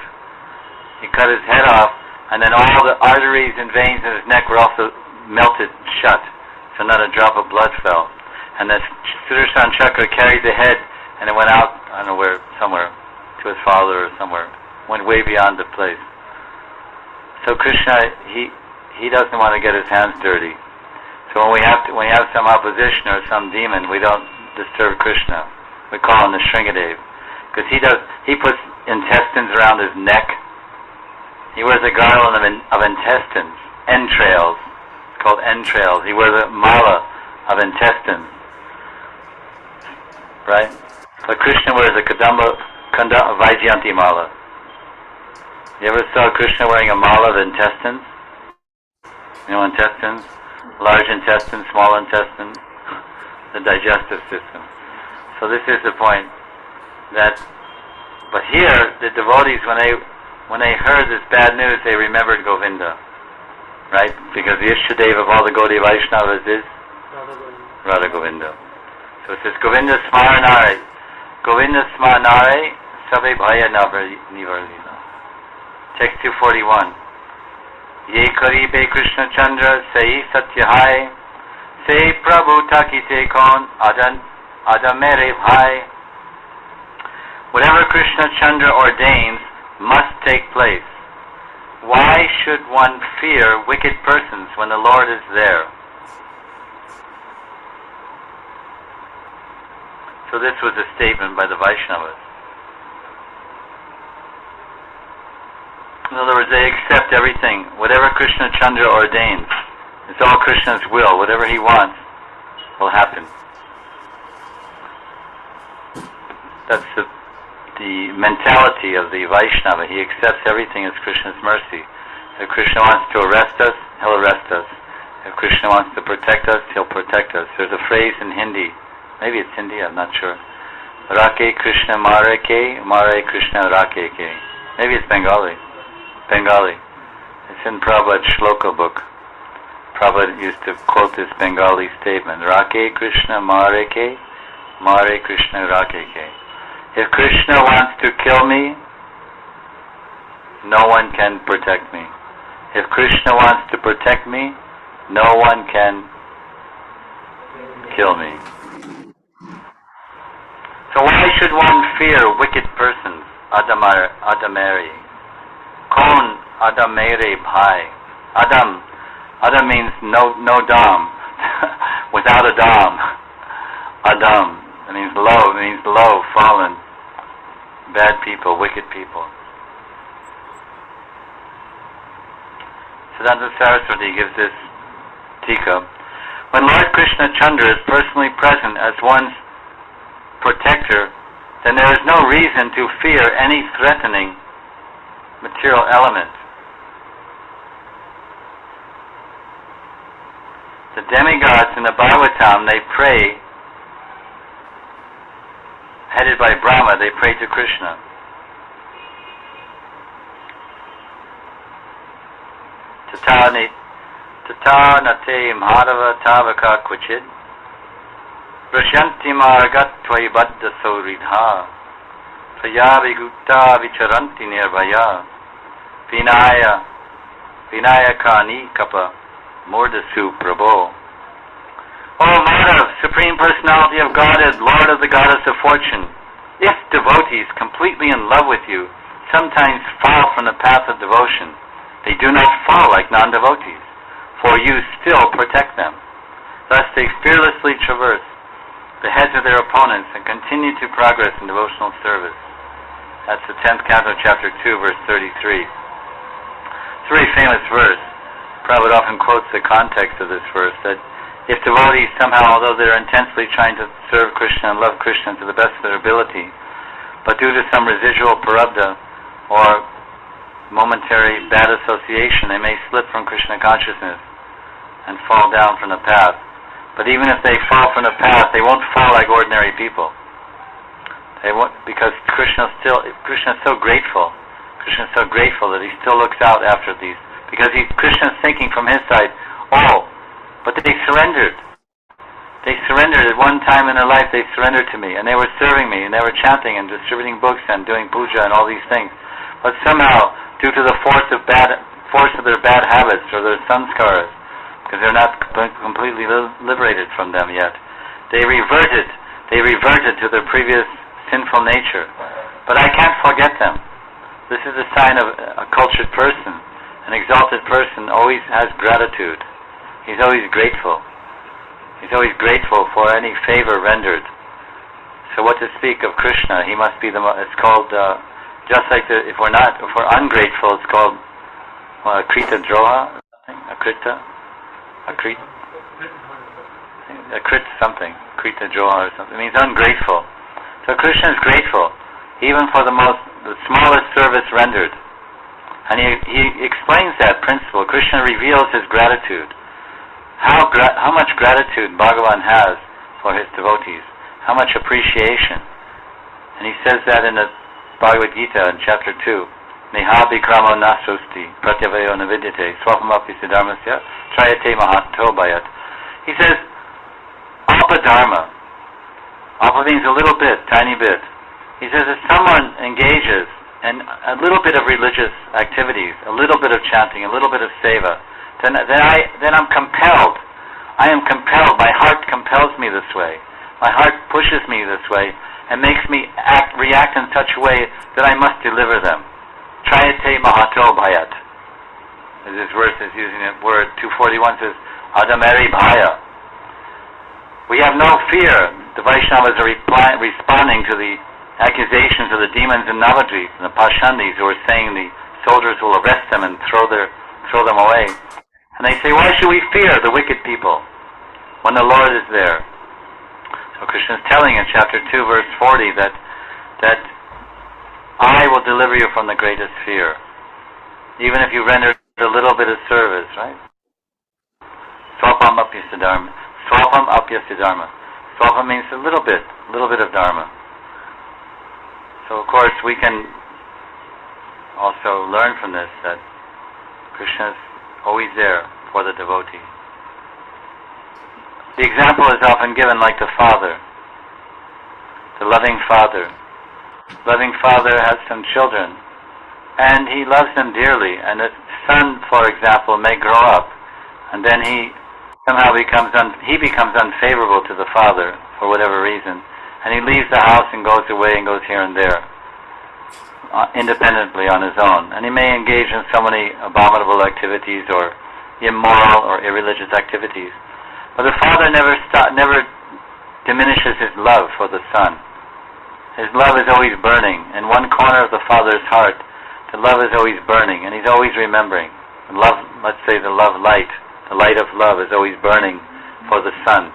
He cut his head off, and then all the arteries and veins in his neck were also melted shut. So not a drop of blood fell. And the Sudarshan chakra carried the head, and it went out, I don't know where, somewhere, to his father or somewhere. Went way beyond the place. So Krishna, he doesn't want to get his hands dirty. So when we have some opposition or some demon, we don't disturb Krishna. We call him the Shringadev. Because he puts intestines around his neck. He wears a garland of intestines, entrails. It's called entrails. He wears a mala of intestines. Right? But Krishna wears a Vaijayanti mala. You ever saw Krishna wearing a mala of intestines? You know intestines? Large intestine, small intestine, the digestive system. So this is the point but here the devotees, when they heard this bad news, they remembered Govinda, right? Because the Ishtadev of all the Gaudiya Vaishnavas is Radha Govinda. So it says Govinda Smaranare, Govinda Smaranare, Sabe Bhaya Nivarlila. Text 241. Ye karibe Krishna Chandra, sei satyahai, sei Prabhu takite kon, adamere bhai. Whatever Krishna Chandra ordains must take place. Why should one fear wicked persons when the Lord is there? So this was a statement by the Vaishnavas. In other words, they accept everything. Whatever Krishna Chandra ordains, it's all Krishna's will. Whatever he wants will happen. That's the mentality of the Vaishnava. He accepts everything as Krishna's mercy. If Krishna wants to arrest us, he'll arrest us. If Krishna wants to protect us, he'll protect us. There's a phrase in Hindi, maybe it's Hindi, I'm not sure. Rake Krishna mare ke, mare Krishna rake ke. Maybe it's Bengali. It's in Prabhupada's Shloka book. Prabhupada used to quote this Bengali statement. Rake Krishna mare ke, mare Krishna rake ke. If Krishna wants to kill me, no one can protect me. If Krishna wants to protect me, no one can kill me. So why should one fear wicked persons? Adamere. Kon adamere bhai. Adam means no dam. Without a dam. Adam. It means low, fallen, bad people, wicked people. Siddhanta Saraswati gives this tika. When Lord Krishna Chandra is personally present as one's protector, then there is no reason to fear any threatening material element. The demigods in the Bhagavatam, they pray, headed by Brahma, they pray to Krishna. Tata nate madhava tavaka kvichid Prashyanti margat tvaibaddha sauridha Prayavi gupta vicharanti nirbhaya Vinayakani kapa Murdasu Prabho. O Madhav, Supreme Personality of Godhead, Lord of the Goddess of Fortune, if devotees completely in love with you sometimes fall from the path of devotion, they do not fall like non-devotees, for you still protect them. Thus they fearlessly traverse the heads of their opponents and continue to progress in devotional service. That's the 10th canto, chapter 2, verse 33. It's a very famous verse. Prabhupada often quotes the context of this verse, that if devotees somehow, although they're intensely trying to serve Krishna and love Krishna to the best of their ability, but due to some residual prarabdha or momentary bad association, they may slip from Krishna consciousness and fall down from the path. But even if they fall from the path, they won't fall like ordinary people. They won't, because Krishna is so grateful. Krishna is so grateful that he still looks out after these. Because Krishna is thinking from his side, oh, but they surrendered. They surrendered at one time in their life. They surrendered to me, and they were serving me, and they were chanting and distributing books and doing puja and all these things. But somehow, due to the force of their bad habits or their samskaras, because they're not completely liberated from them yet, they reverted to their previous sinful nature. But I can't forget them. This is a sign of a cultured person. An exalted person always has gratitude. He's always grateful. He's always grateful for any favor rendered. So what to speak of Krishna? He must be it's called, just like if we're ungrateful, it's called krita droha, krita droha or something. It means ungrateful. So Krishna is grateful, even for the smallest service rendered. And he explains that principle. Krishna reveals his gratitude. How much gratitude Bhagavan has for his devotees. How much appreciation. And he says that in the Bhagavad Gita in chapter 2. Neha bikramo nasrosti pratyavayo navidyate swapamapi siddharmasya trayate mahato bayat. He says, alpa-dharma. Alpa means a little bit, tiny bit. He says if someone engages in a little bit of religious activities, a little bit of chanting, a little bit of seva, then I'm compelled. I am compelled. My heart compels me this way. My heart pushes me this way and makes me react in such a way that I must deliver them. Trayate mahato bhayat. As this verse is using the word 241 says, adameri bhaya. We have no fear. The Vaishnavas are responding to the accusations of the demons in Navadvip and the Pashandis who are saying the soldiers will arrest them and throw them away. And they say, why should we fear the wicked people when the Lord is there? So Krishna is telling in chapter 2 verse 40 that I will deliver you from the greatest fear. Even if you render a little bit of service, right? Swapam apyasya dharma. Swapam apyasya dharma. Swapam means a little bit of dharma. So of course we can also learn from this that Krishna is always there for the devotee. The example is often given like the father, the loving father. Loving father has some children and he loves them dearly, and the son, for example, may grow up and then he somehow becomes unfavorable to the father for whatever reason. And he leaves the house and goes away and goes here and there, independently on his own. And he may engage in so many abominable activities or immoral or irreligious activities. But the father never diminishes his love for the son. His love is always burning. In one corner of the father's heart, the love is always burning, and he's always remembering. The love, let's say the light of love is always burning for the son.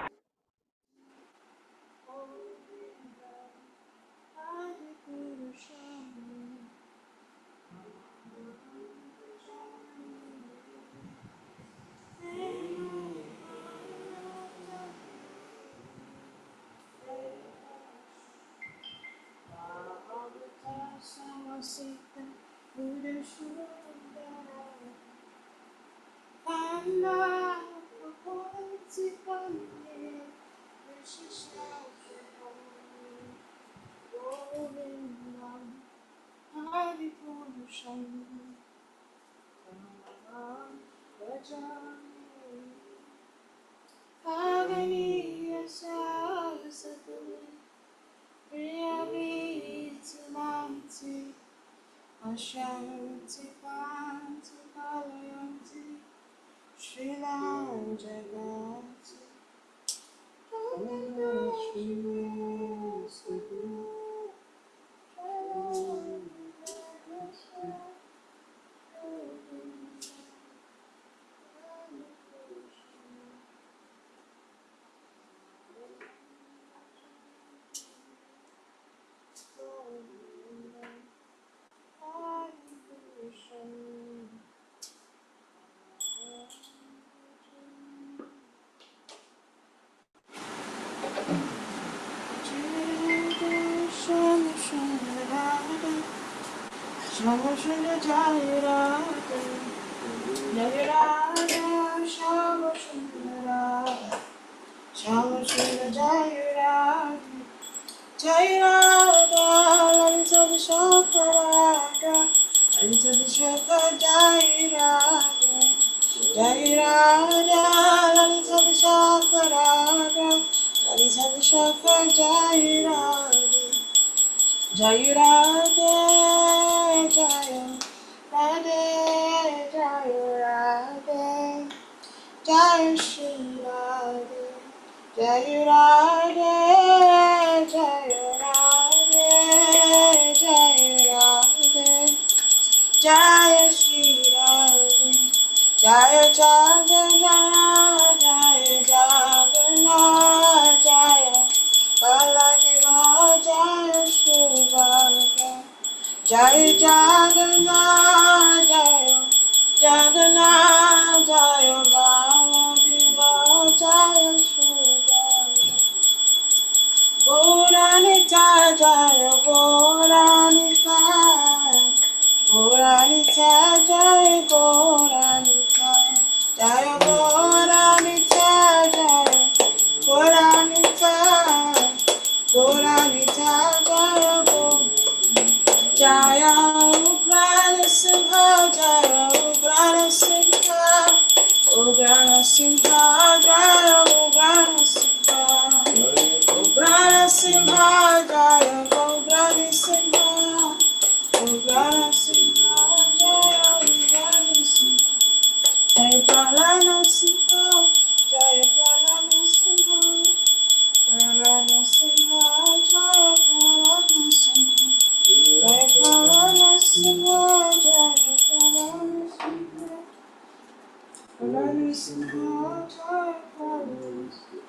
Agni Asasatu Priyavitumanti Ashanti Panti Palayanti Srilam Jagati Shama Shunda Jayarada Jayarada Shama Shunda Shama Shunda Jayarada Jayarada Lalita Vishakarada Lalita Vishakar Jayarada Jayarada Lalita Vishakarada Lalita Vishakar Jayarada Jaya Radhe, Jaya Radhe, Jaya Radhe, Jaya Shri Radhe, Jaya Radhe, Jaya Radhe, Jaya Radhe, Jaya Shri Radhe, Jaya Jagannath, Jaya Jagannath, Jaya Baladeva, Jaya Subhadra, Jaya Jagannath, Jaya Jagannath, Jaya Baladeva, Jaya Subhadra, Gauranita, Jaya Gauranita, Gauranita, Jaya Gauranita, Jaya Gauranita, Jaya Gauranita, Gauranita, Jaya Ugrana Simha, Jaya Ugrana Simha, Ugrana Simha, Jaya Ugrana Simha, Ugrana Simha, Jaya Ugrana Simha, Ugrana Simha, Jaya Ugrana Simha, Jaya Pralana Simha, Jaya Pralana Simha, Pralana Simha, Jaya Pralana Simha, Jaya Pralana Simha, Jaya Pralana Simha, Pralana Simha, Jaya Pralana Simha,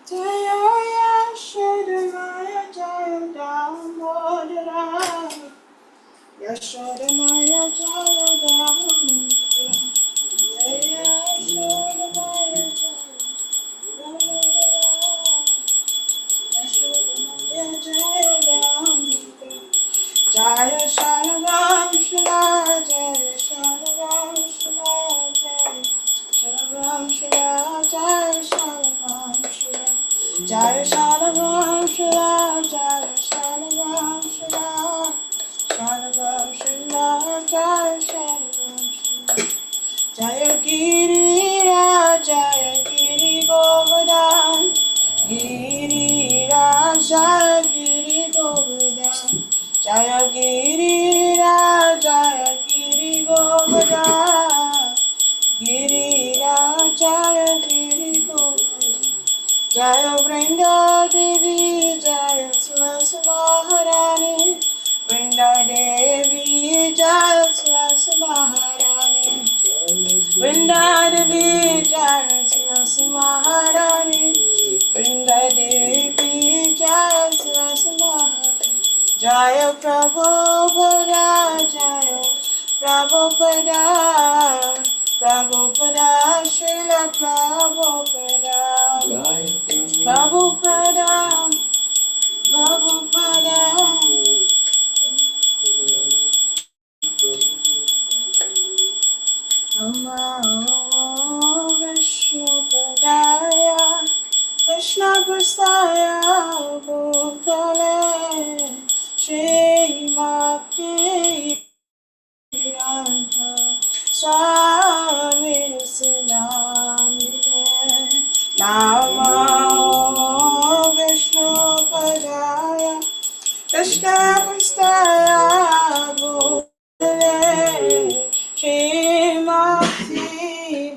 Jaya Yashodamaya, Jaya Damodara, Yashodamaya, Jaya Damodara, Jaya Yashodamaya, Jaya Jaya Shalaram Shila, Jaya Shalaram Shila, Jaya Shalaram Shila, Jaya Shalaram Shila, Jaya Shalaram Shila, Jaya Shalaram Shila, Shalaram Shila, Jaya Shalaram Shila, Jaya Giri Jaya Giri Govardhan, Giri Raja Giri Govardhan, Jaya Giri Jaya Giri Govardhan, Giri Raja Giri Govardhan, Jaya Vrinda Devi, Jaya Tulasi Maharani, Vrinda Devi, Jaya Tulasi Maharani, Vrinda Devi, Jaya Tulasi Maharani, Vrinda Devi, Jaya Tulasi Maharani, Jaya Prabhupada, Jaya Prabhupada, Prabhupada, Srila Prabhupada, Prabhupada, Prabhupada, Namo Vishnupadaya, Krishna Prasthaya Bhutale, Shri Bhakti Dhira Damodara Swami Namo Vishnu Padaya Krishna Pristaya Bhutale Shrimati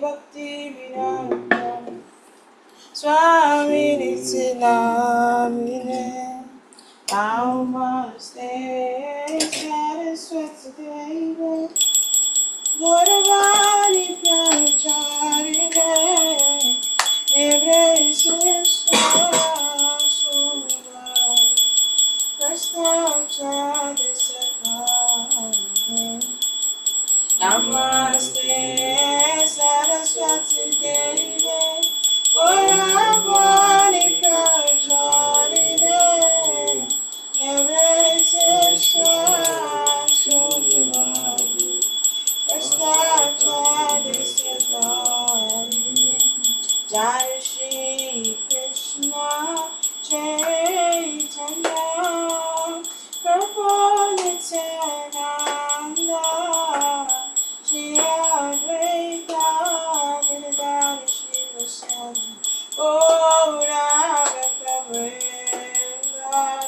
Bhakti Dhira Damodara Swami Nityanamine Namaste Saraswati Gauravani Pracharine Nivresishta Sundari Prastachari Sakarine Namaste Saraswati Devi Gauravani Pracharine Nivresishta Sundari Jai Shri Krishna Chaitanya Prabhu Nityananda Shri Advaita Gadadhara Shiva Swami Gaura Bhakta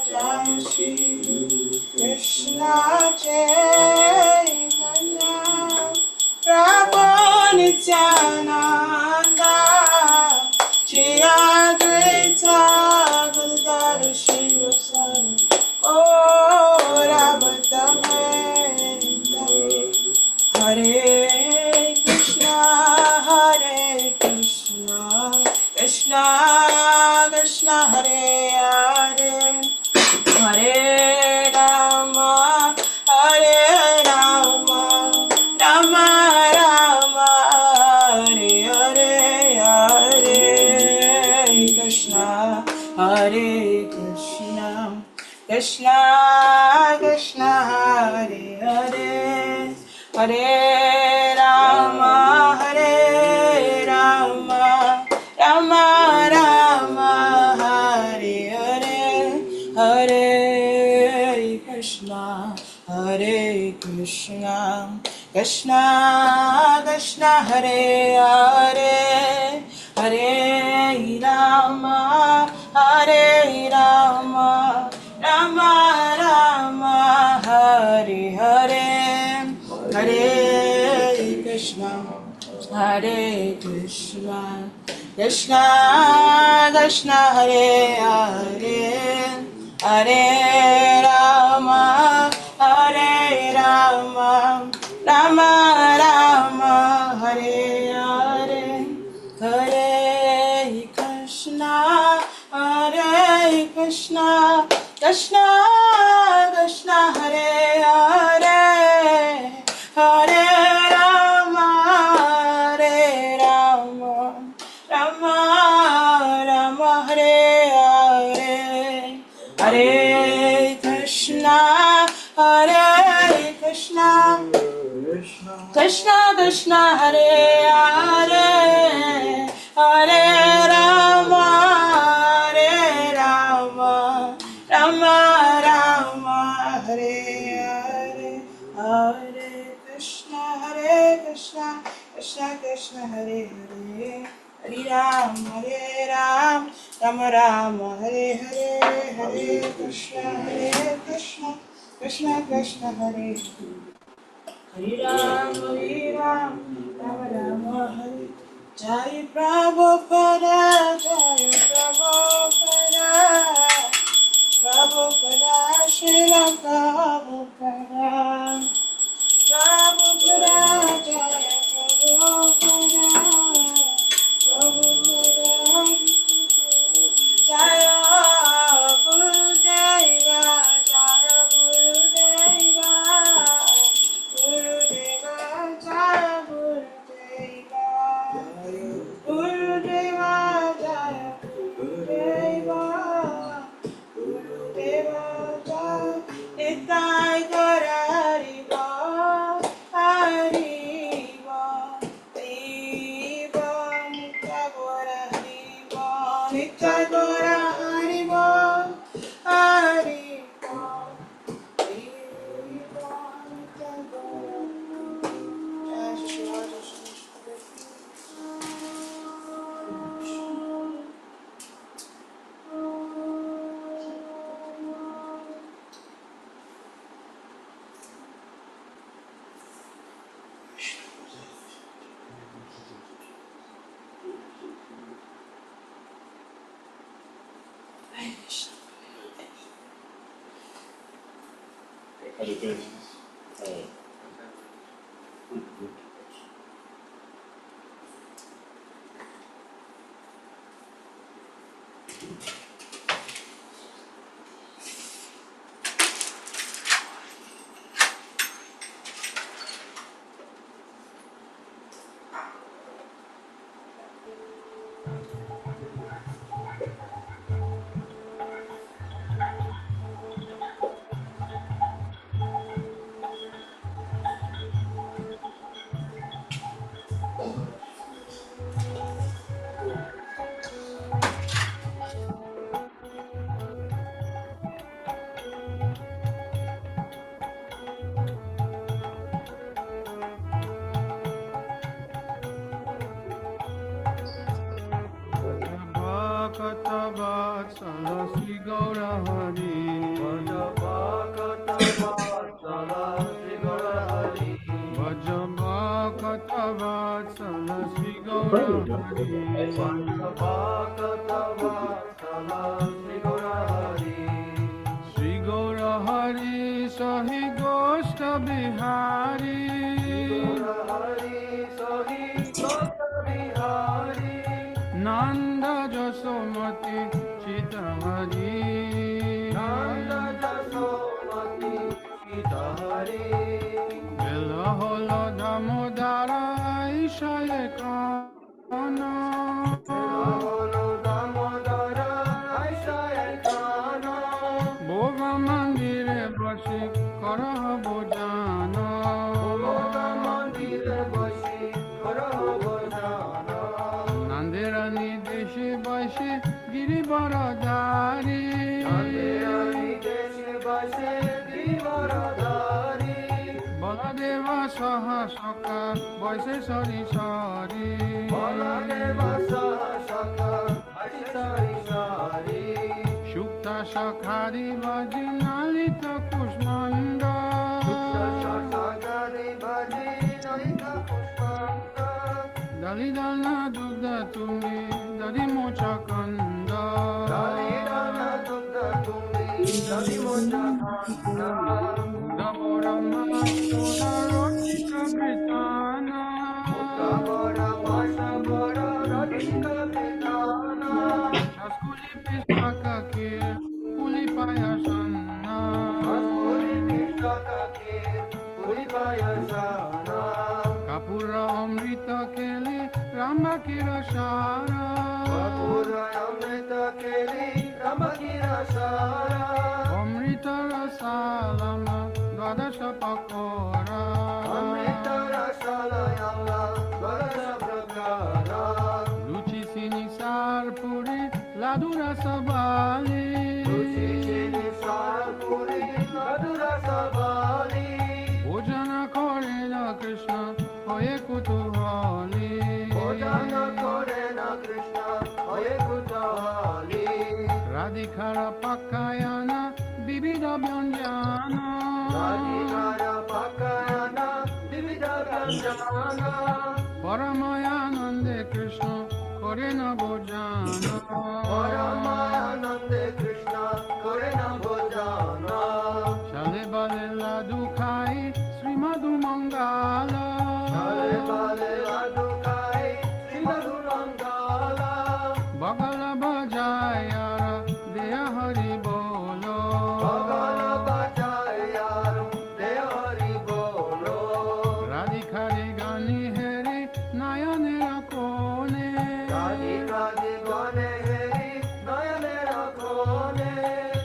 Jai Shri Krishna Chaitanya Prabhu Nityananda Shri Advaita Gadadhara Shiva Swami Gaura Bhakta Hare Krishna Krishna Krishna Hare Hare Hare Rama Hare Rama Rama Rama Hare Hare Hare Krishna Krishna Krishna Hare Hare Hare Rama Rama Rama Hare Hare Hare Krishna Krishna Krishna Hare Hare Hare Rama Rama Rama Hare Hare Hare Krishna Krishna Krishna Hare Hare Hare Rama Rama Rama Hare Hare Hare Krishna Krishna Krishna Hare Hare Hare Rama Rama Rama Hare Hare Hare Krishna Krishna Krishna Hare Hare Hare Rama Rama Rama Hare Hare Hare Krishna Krishna Krishna Hare Hare Hare Ram Rama Rama Hare Hare Hare Krishna Krishna Krishna Hare Hare Ram Rama Rama Hare Jai Prabhupada Prabhupada Srila Prabhupada Prabhupada Jaya Prabhupada Prabhupada Jaya Gurudeva Jaya Gurudeva Gurudeva Jaya Gurudeva Gurudeva Jaya Gurudeva Gurudeva Jaya Nitai Gora Hariva Hariva Deva Nitai Gora Hariva Nitai Gora Hariva Hariva Deva Nitai Gora Jai Shri Radha Shri other places. Shri Gaura Hari Sahi Gosta Bihari Nanda Jasomati Chitahari Bela Holo Damodara Ishaye Kana Bova Mandire Bashi Karaha Bojana Nandirani Deshi Bashi Giri Baradari Baladeva Saha Saka Vaise Sari Sari Shukta Shakhari Vajinalita Kushmanda Dalidana Dugda Tumi Dadi Mocha Kanda Daborama Soda Roti Kapitana Shaskuli Pistaka Kir Puli Payasana Kapura Amrita Keli Ramba Kirashara Amrita Rasalama Dwadasha Pakora Luchi Sini Sarpuri Ladura Sabali Bojana Korela Krishna Hoye Kutuhali Radhikara Pakayana Bibida Byanjana Paramayanande Krishna Korena Bojana Chale Bale Ladu Khai Srimadu Mangala Bagala Bajayara Deya Hari Bolo Radhikari Gani Heri Nayane Rakone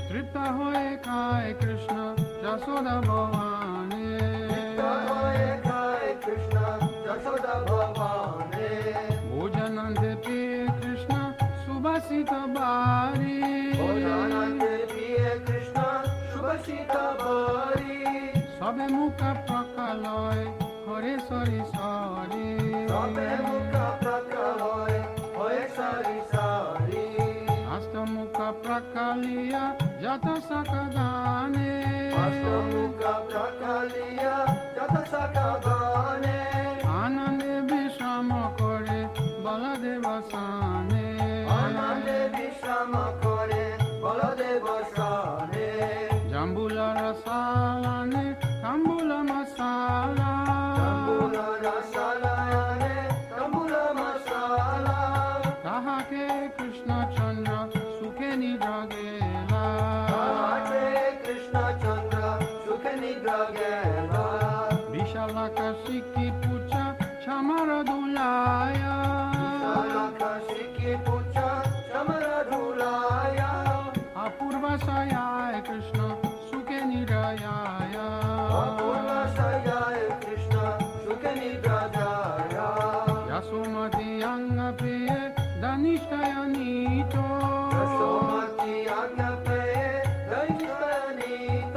Tripta Hoye Kai Krishna Jasoda Bhavane Bhojanande Piye Krishna Subhasita Bari Sabe Mukha Prakaloy Hare Sari Sari Asta Mukha Prakaliya Jata Sakadane Anande Vishama Kore Baladeva Sane Jambula Rasalane রাখে কৃষ্ণচন্দ্র সুখে নিদ্রা গেলা রাধে কৃষ্ণচন্দ্র সুখে নিদ্রা গেলা বিশাল আকাশে কি পূজা ছামার দুলায়া আকাশে কি পূজা চমর ধুলায়া অপূর্ব সায়ায় কৃষ্ণ সুখে নিদ্রায় অপূর্ব সায়ায় কৃষ্ণ সুখে নিদ্রা যায় যশোমতি অঙ্গ প্রিয় ধনিষ্ঠয়নীত যশোমতি আজ্ঞা পেয়ে দৈনিক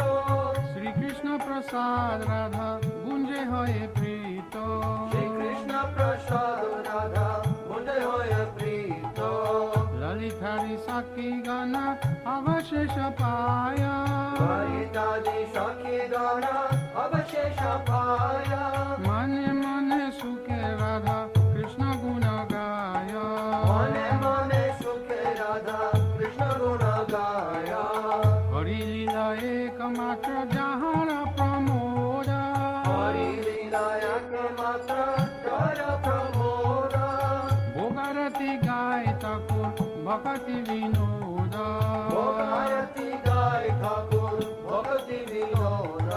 শ্রীকৃষ্ণ প্রসাদ রাধা গুঞ্জে হয়ে প্রীত শ্রীকৃষ্ণ প্রসাদ রাধা মুদে হয়ে প্রীত ললিতারি সাক্ষী গান অবশেষ পায়া ললিতাদি সখী গানা অবশেষ পায়া মনে মনে সুখে রাধা কৃষ্ণ গুণ গায় মনে মনে সুখে রাধা কৃষ্ণ গুণ গায় হরি লীলা একমাত্র যাহার প্রমোদ হরি লীলায়কে মাত্র জয় প্রমোদ ভোগারতি গায় ঠাকুর ভক্তি বিনোদ ভোগারতি গায় ঠাকুর ভক্তি বিনোদ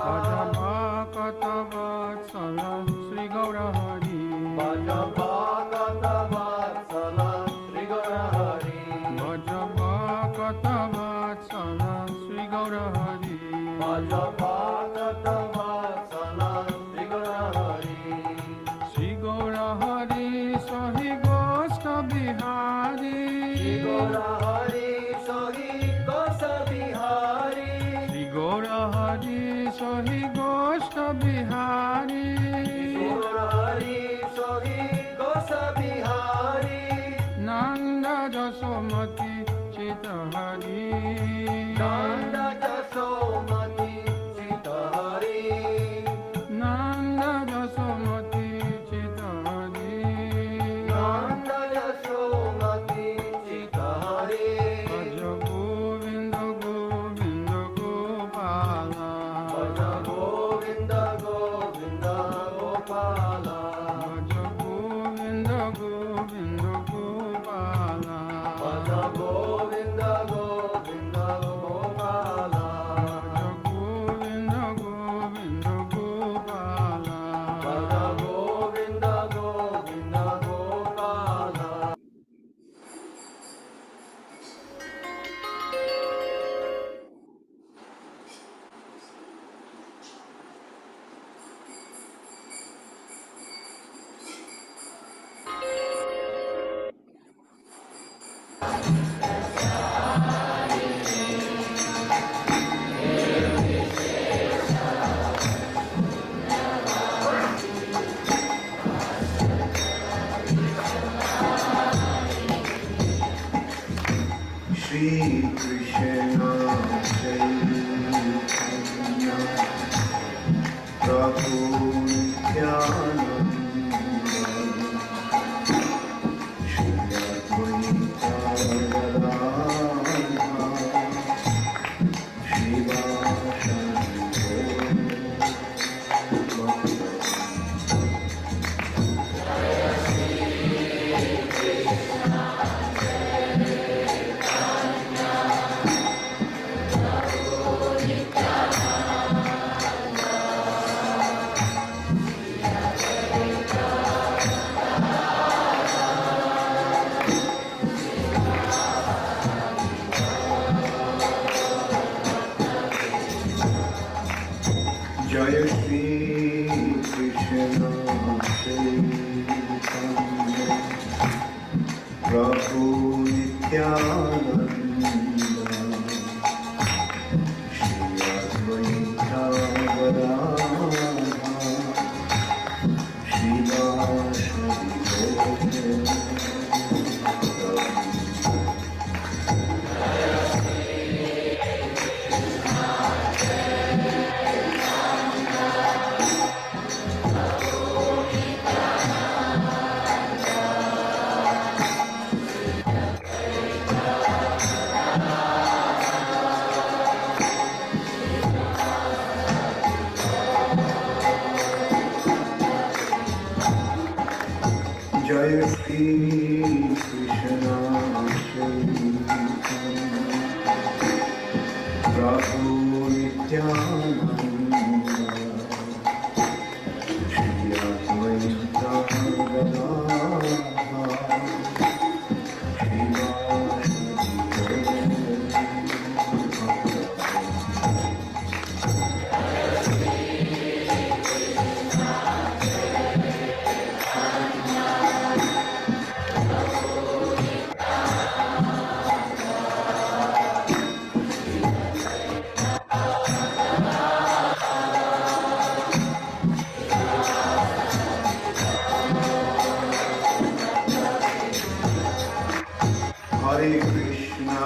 কত বৎসল শ্রী গৌর হরি ভজ ভাগত বৎসল শ্রী গৌর হরি ভজ কত বৎসল শ্রী গৌর হরি ভজ ভাগত বৎসল শ্রী গৌর হরি শ্রী গৌর হরি সহি গোষ্ঠ বিহারী শ্রী গৌর হরি সহি গোস বিহারী শ্রী গৌর হরি সহি গোষ্ঠ বিহারী গৌর হরি সহি গোস বিহারী নন্দ যশোমতি চিত হরি নন্দ যশোমতি চিত হরি নন্দ যশোমতি চিত হরি নন্দ যশোমতি চিত হরি ভজ গোবিন্দ গোবিন্দ গোপাল ভজ গোবিন্দ গোবিন্দ গোপাল ভজ গোবিন্দ গোবিন্দ গোপাল ভজ গোবিন্দ গোবিন্দ গোপাল ভজ গোবিন্দ গোবিন্দ গোপাল ভজ Govinda Govinda Gopal Shri Krishna Chaitanya Prabhu Nityananda Shri Advaita Gadadhara Shri Vashanti Jaya Shri Krishna Chaitanya Prabhu Nityananda Shri Advaita Gadadhara Shri Vashanti Jai Shri Krishna Chaitanya Prabhu Nityananda Shri Advaita Gadadhara Hare Krishna,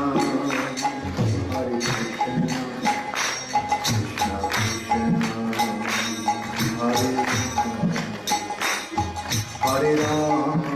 Hare Krishna, Krishna Krishna, Hare Hare Rama,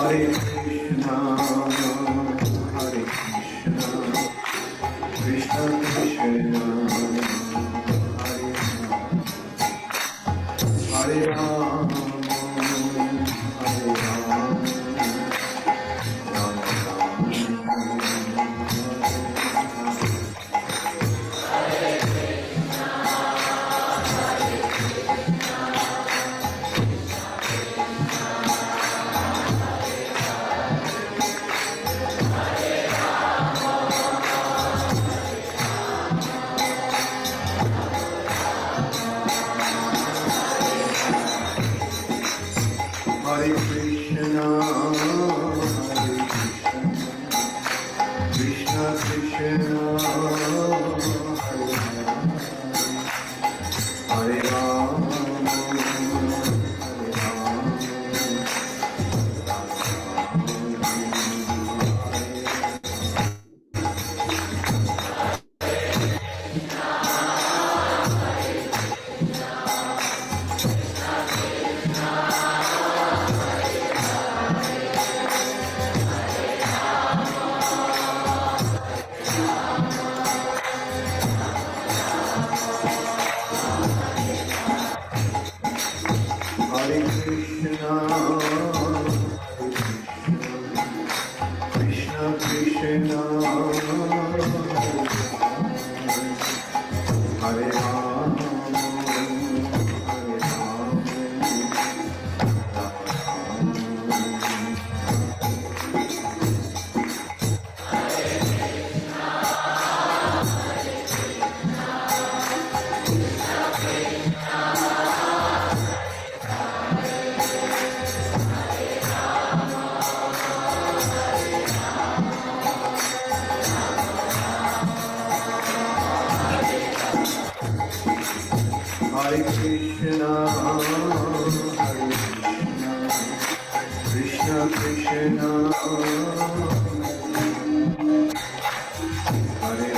Hare Rama, Rama Rama, Hare Hare Krishna, Hare Krishna, Krishna Krishna, Hare Rama, Hare Rama, Rama Hare Krishna, Krishna Krishna, Hare Rama, Hare Rama, Hare Krishna, Krishna Krishna, Hare Rama, Hare Rama, Hare Krishna, Hare Krishna, Krishna Krishna, Hare Rama, Hare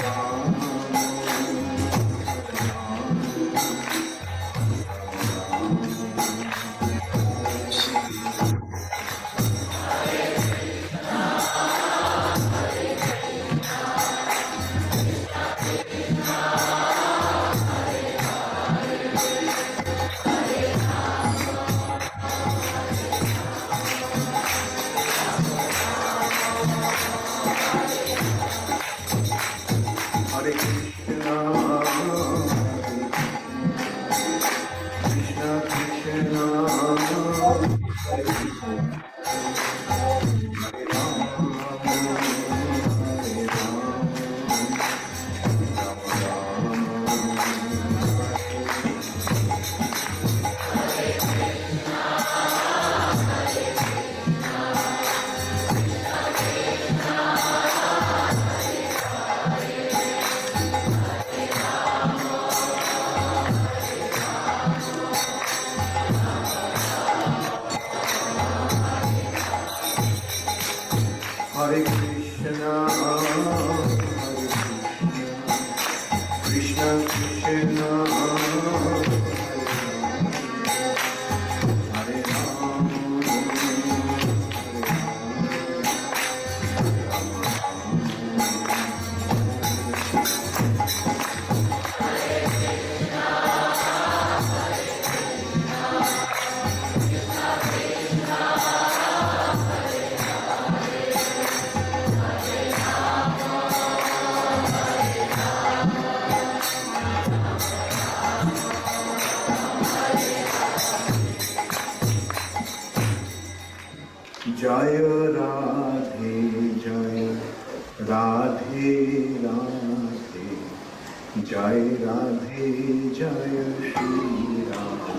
Hare Krishna, Krishna Krishna, Hare Ram, Jaya Radhe, Jaya Radhe, Radhe, Jaya Radhe, Jaya Shri Radhe.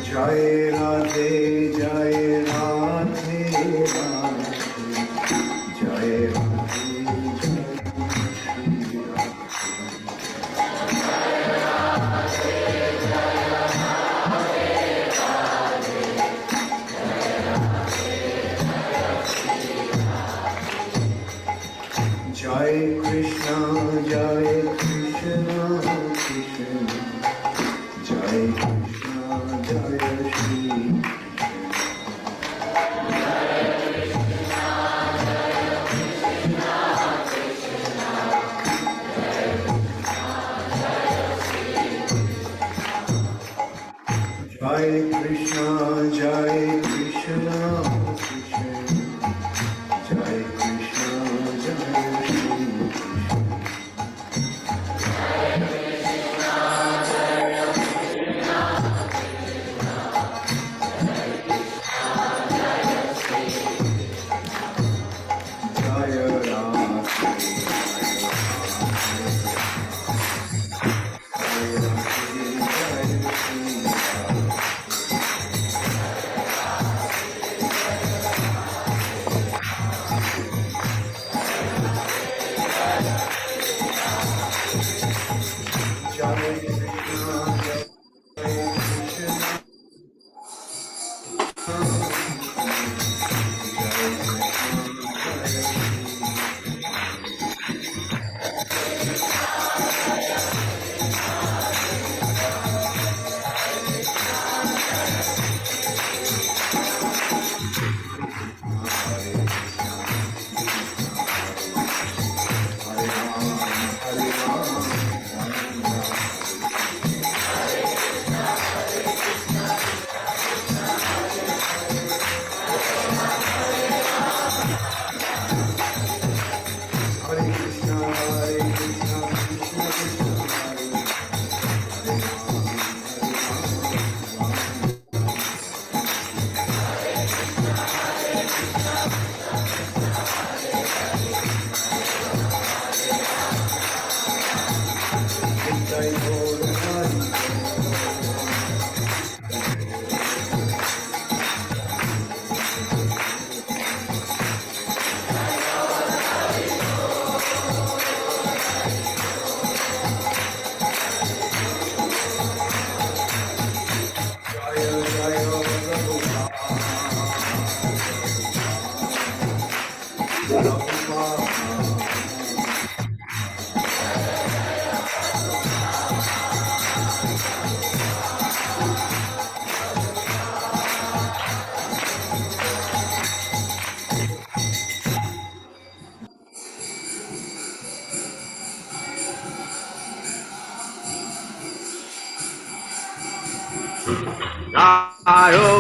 Jai Radhe, Jai Radhe, Radhe, Jai Radhe, Jai Shri Radhe. Jai Krishna, Jai Krishna, Krishna, Jai Krishna, Jai Shri Jai Krishna, Jai Krishna, Krishna, Jai Krishna, Jai Shri Jaya Jaya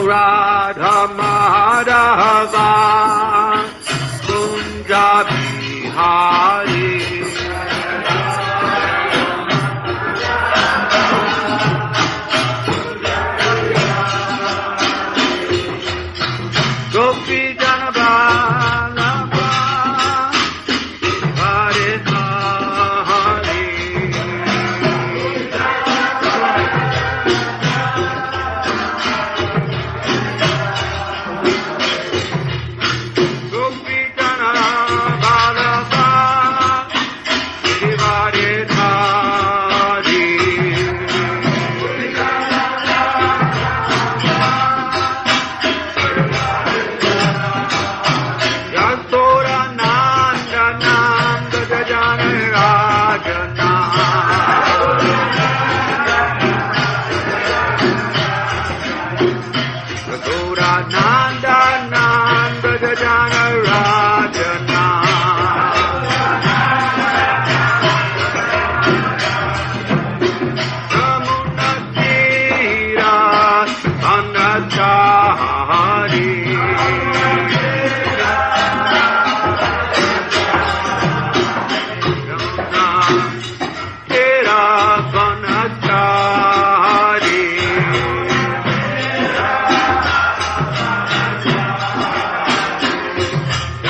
Radha Madhava Kunja Bihari Gopi Janabala Hare Hare Gopi Janabala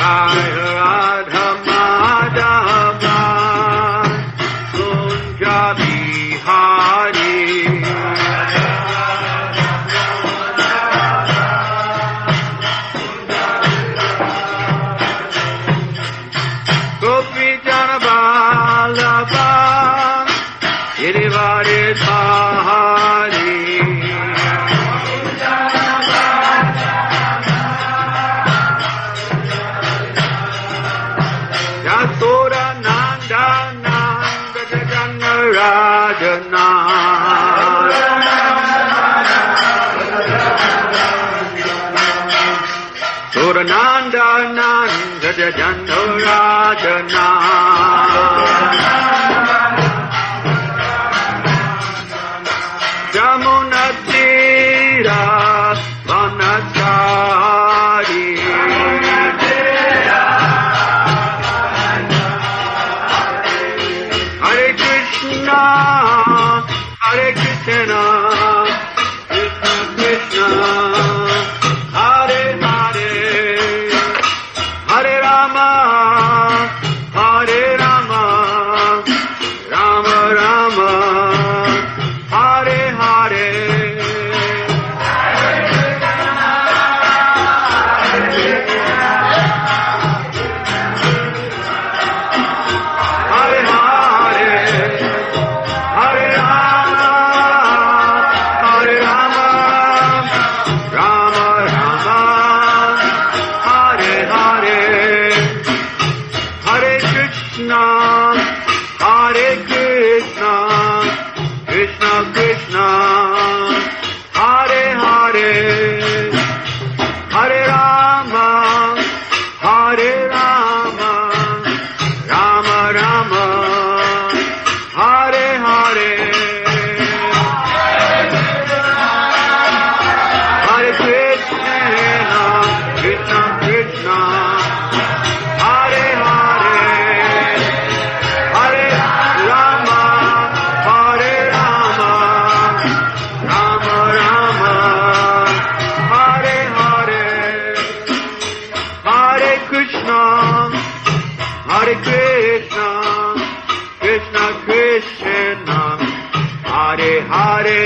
Jaya Radha Madhava Kunja Bihari Gopi Jana Vallabha Girivare Bahari Yasoda Nanda Nanda Jagana Rajana Soda Nanda Nanda Jagana Rajana Jamuna Dhira Damodara Hare Krishna, Hare Krishna, Krishna Krishna, Hare Hare, Hare Rama, Hare Rama, Rama Rama, Hare Hare. Hare Hare, Hare Rama, Hare Rama, Rama Rama, Hare Hare, Hare Krishna, Hare Krishna, Krishna Krishna, Hare Hare, Hare Rama, Hare Rama, Rama Rama, Hare Hare, Hare Krishna, Krishna Krishna, Hare Hare, Hare Rama, Hare Rama, Rama Rama, Hare Hare, Hare Krishna, Hare Krishna, Krishna Krishna, Hare Hare,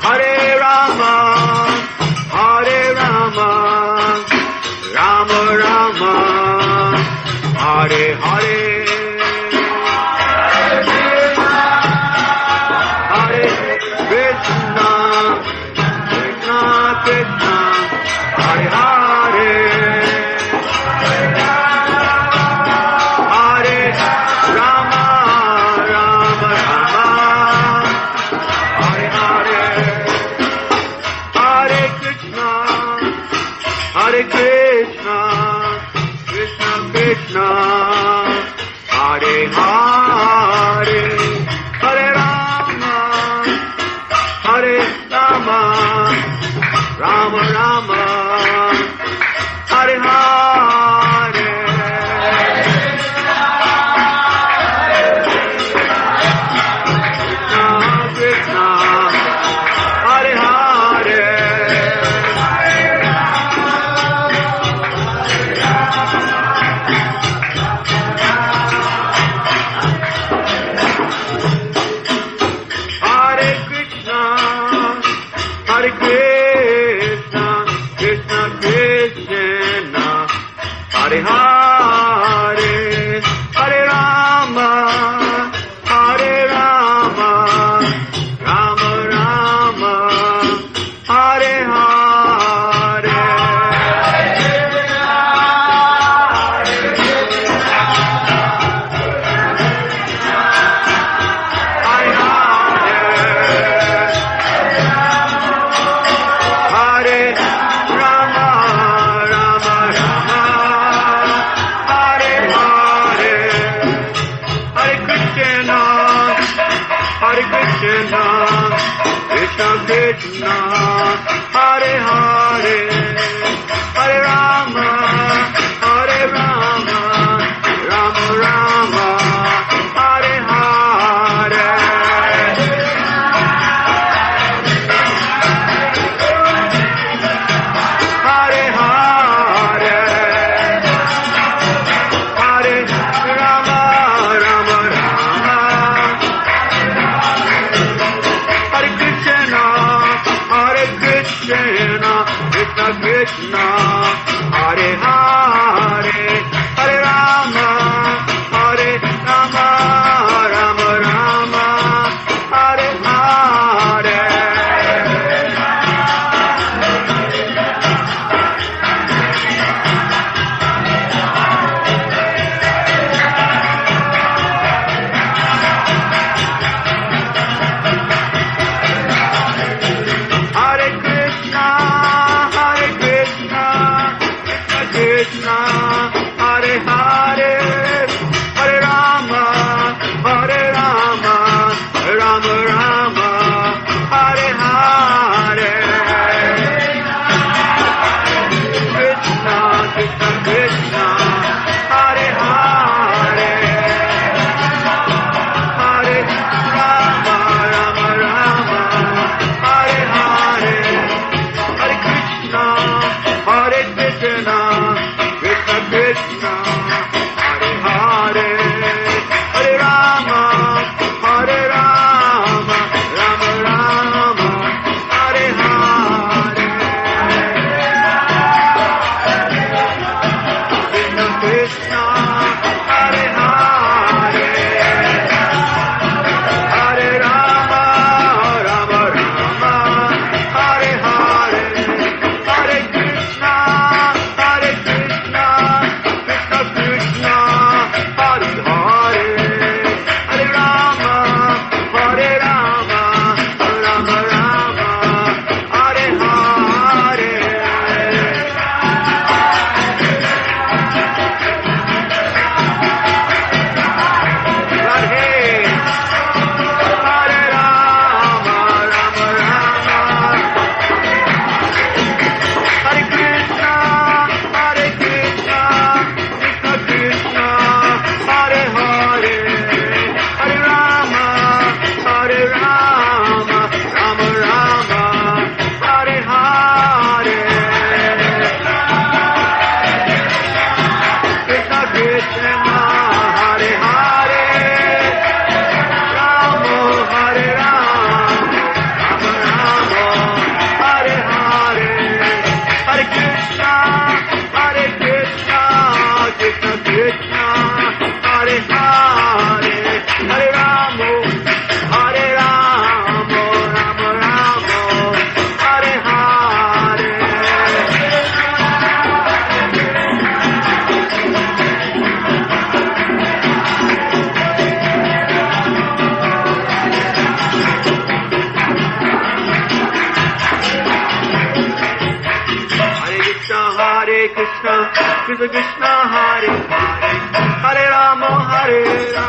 Hare Rama, Hare Rama, Rama Rama, Hare Hare, Hare Krishna, Krishna Krishna, Hare Hare, Hare Rama, Rama Rama, Hare Hare, Hare Krishna, Hare Krishna, Krishna Krishna, Hare Hare, Hare Rama, Hare Rama, Rama Rama, Hare Hare. Krishna, Hare Hare, Hare Krishna, Hare Krishna, Krishna Krishna, Hare Hare, Hare Rama, Hare Rama, Rama Rama, Hare Hare. Hare Rama, Rama Rama, Hare Hare, Hare Krishna, Hare Krishna, Krishna Krishna, Hare Hare, Hare Rama, Hare Rama, Rama Rama, Hare Hare. Hare Hare, Krishna, Hare Hare, Hare Rama, Hare Rama, Rama Rama, Hare Hare. Krishna, Krishna, Krishna, Hare Hare, Hare Rama, Rama Rama, Hare Hare, Hare Krishna, Hare Krishna, Krishna Krishna, Hare Hare, Hare Rama, Hare Rama, Rama Rama, Hare Hare. Krishna Krishna, Hare Hare, Hare Rama, Rama Rama, Hare Hare, Hare Krishna, Hare Krishna, Krishna Krishna, Hare Hare, Hare Rama, Hare Rama, Rama Rama, Hare Hare. Radhe, Hare Rama, Rama Rama, Hare Krishna, Hare Krishna, Krishna Krishna, Hare Hare, Hare Rama, Hare Rama, Rama Rama, Hare Hare. Krishna Krishna, Hare Hare, Rama, Hare Rama, Rama Rama, Hare Hare, Hare Krishna, Hare Krishna, Krishna Krishna, Hare Hare, Hare Rama, Hare Rama, Rama Rama, Hare Hare. Hare Krishna, Krishna Krishna, Hare Hare, Hare Rama, Hare Rama,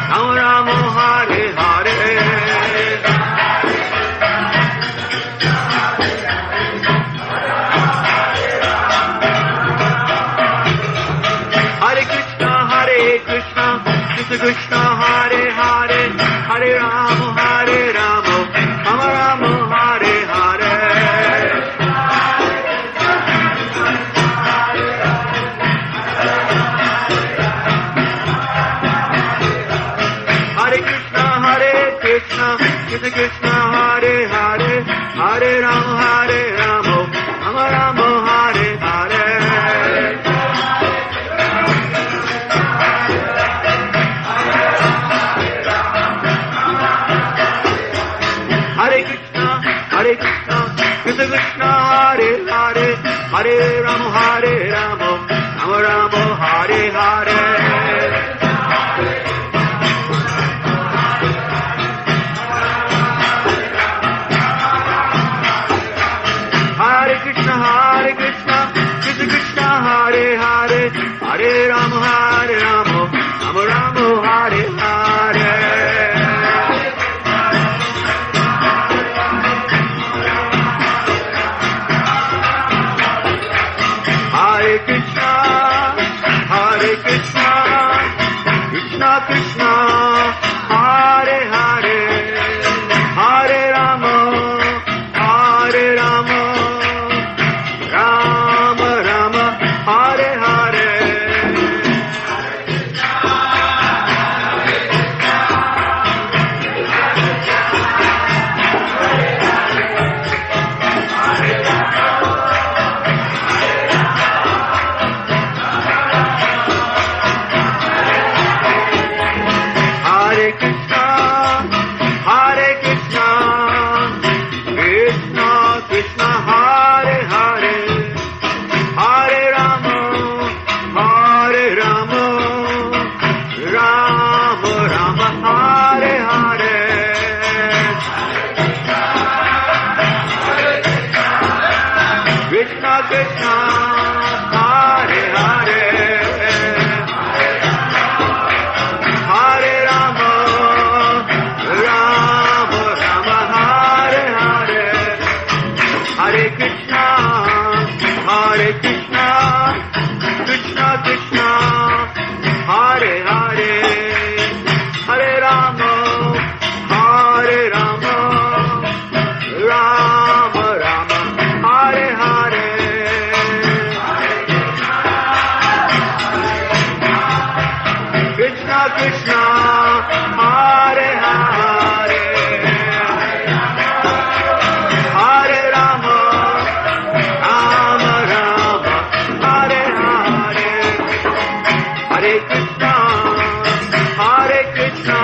Rama Rama, Hare Hare. Hare Krishna, Krishna Krishna, Hare Hare, Hare Rama, Hare Rama, Rama Rama, Hare Hare. Hare Krishna, Krishna Krishna, Hare Hare, Hare Rama, Hare Rama, Rama Rama, Hare Hare. Hare Krishna, Krishna Krishna, Hare Hare, Hare Rama, Hare Rama, Rama Rama, Hare Hare. Hare Krishna, Krishna Krishna, Hare Hare, Hare Rama, Hare Rama, Rama Rama, Hare Hare. Hare Krishna, Krishna Krishna, Hare Hare, Hare Rama, Hare Rama, Rama Rama, Hare Hare. Hare Krishna, Krishna Krishna, Hare Hare, Hare Rama, Krishna, Hare Hare, Hare Rama, Rama Rama, Hare Hare, Hare Krishna, Hare Krishna,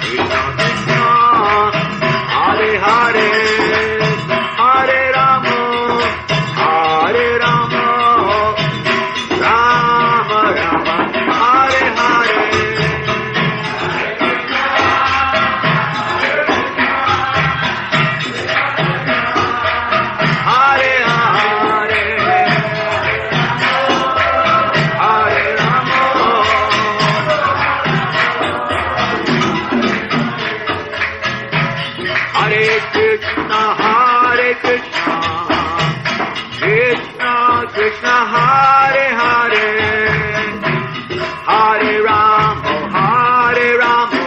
Krishna Krishna, Hare Hare, Hare Rama, Hare Rama, Rama Rama, Hare Hare. Hare Hare, Hare Rama, Hare Krishna, Hare Krishna, Krishna Krishna, Hare Hare, Hare Rama, Hare Rama,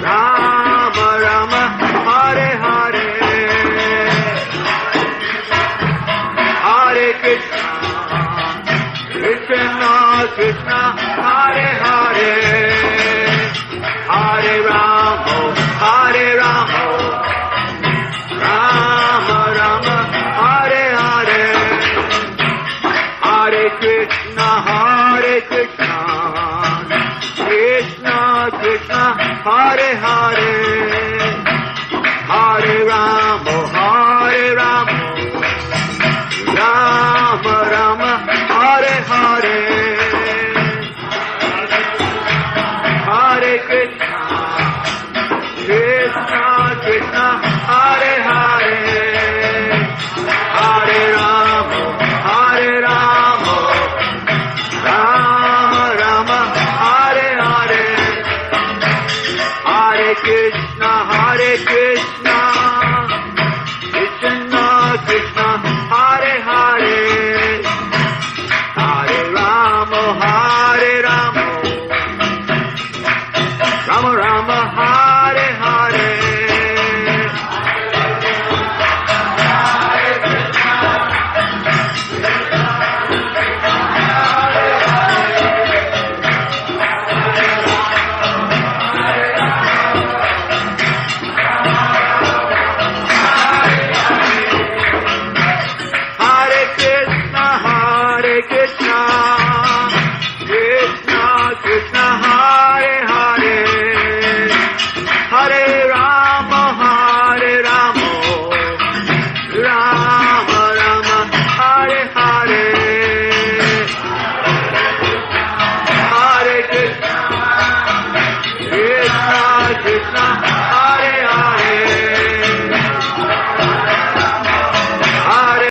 Rama Rama, Hare Hare, Hare Krishna, Krishna Krishna, Hare Hare, Hare Rama, Hare Rama, Rama Rama, Hare Hare, Hare Krishna, Hare Krishna, Krishna Krishna, Hare Hare, Hare Rama, Hare Rama, Rama Rama, Hare Hare, Hare Krishna, Krishna Krishna, Hare Hare, Hare Rama, Hare Rama, Rama Rama, Hare Hare, Hare Krishna, Hare Krishna, Krishna Krishna, Hare Hare, Hare Rama, Hare Rama, Rama Rama, Hare Hare. Hare Krishna, Hare Krishna, Krishna Krishna, Hare Hare, Hare Rama, Hare Rama, Rama Rama, Hare Hare, Hare Krishna, Krishna Krishna,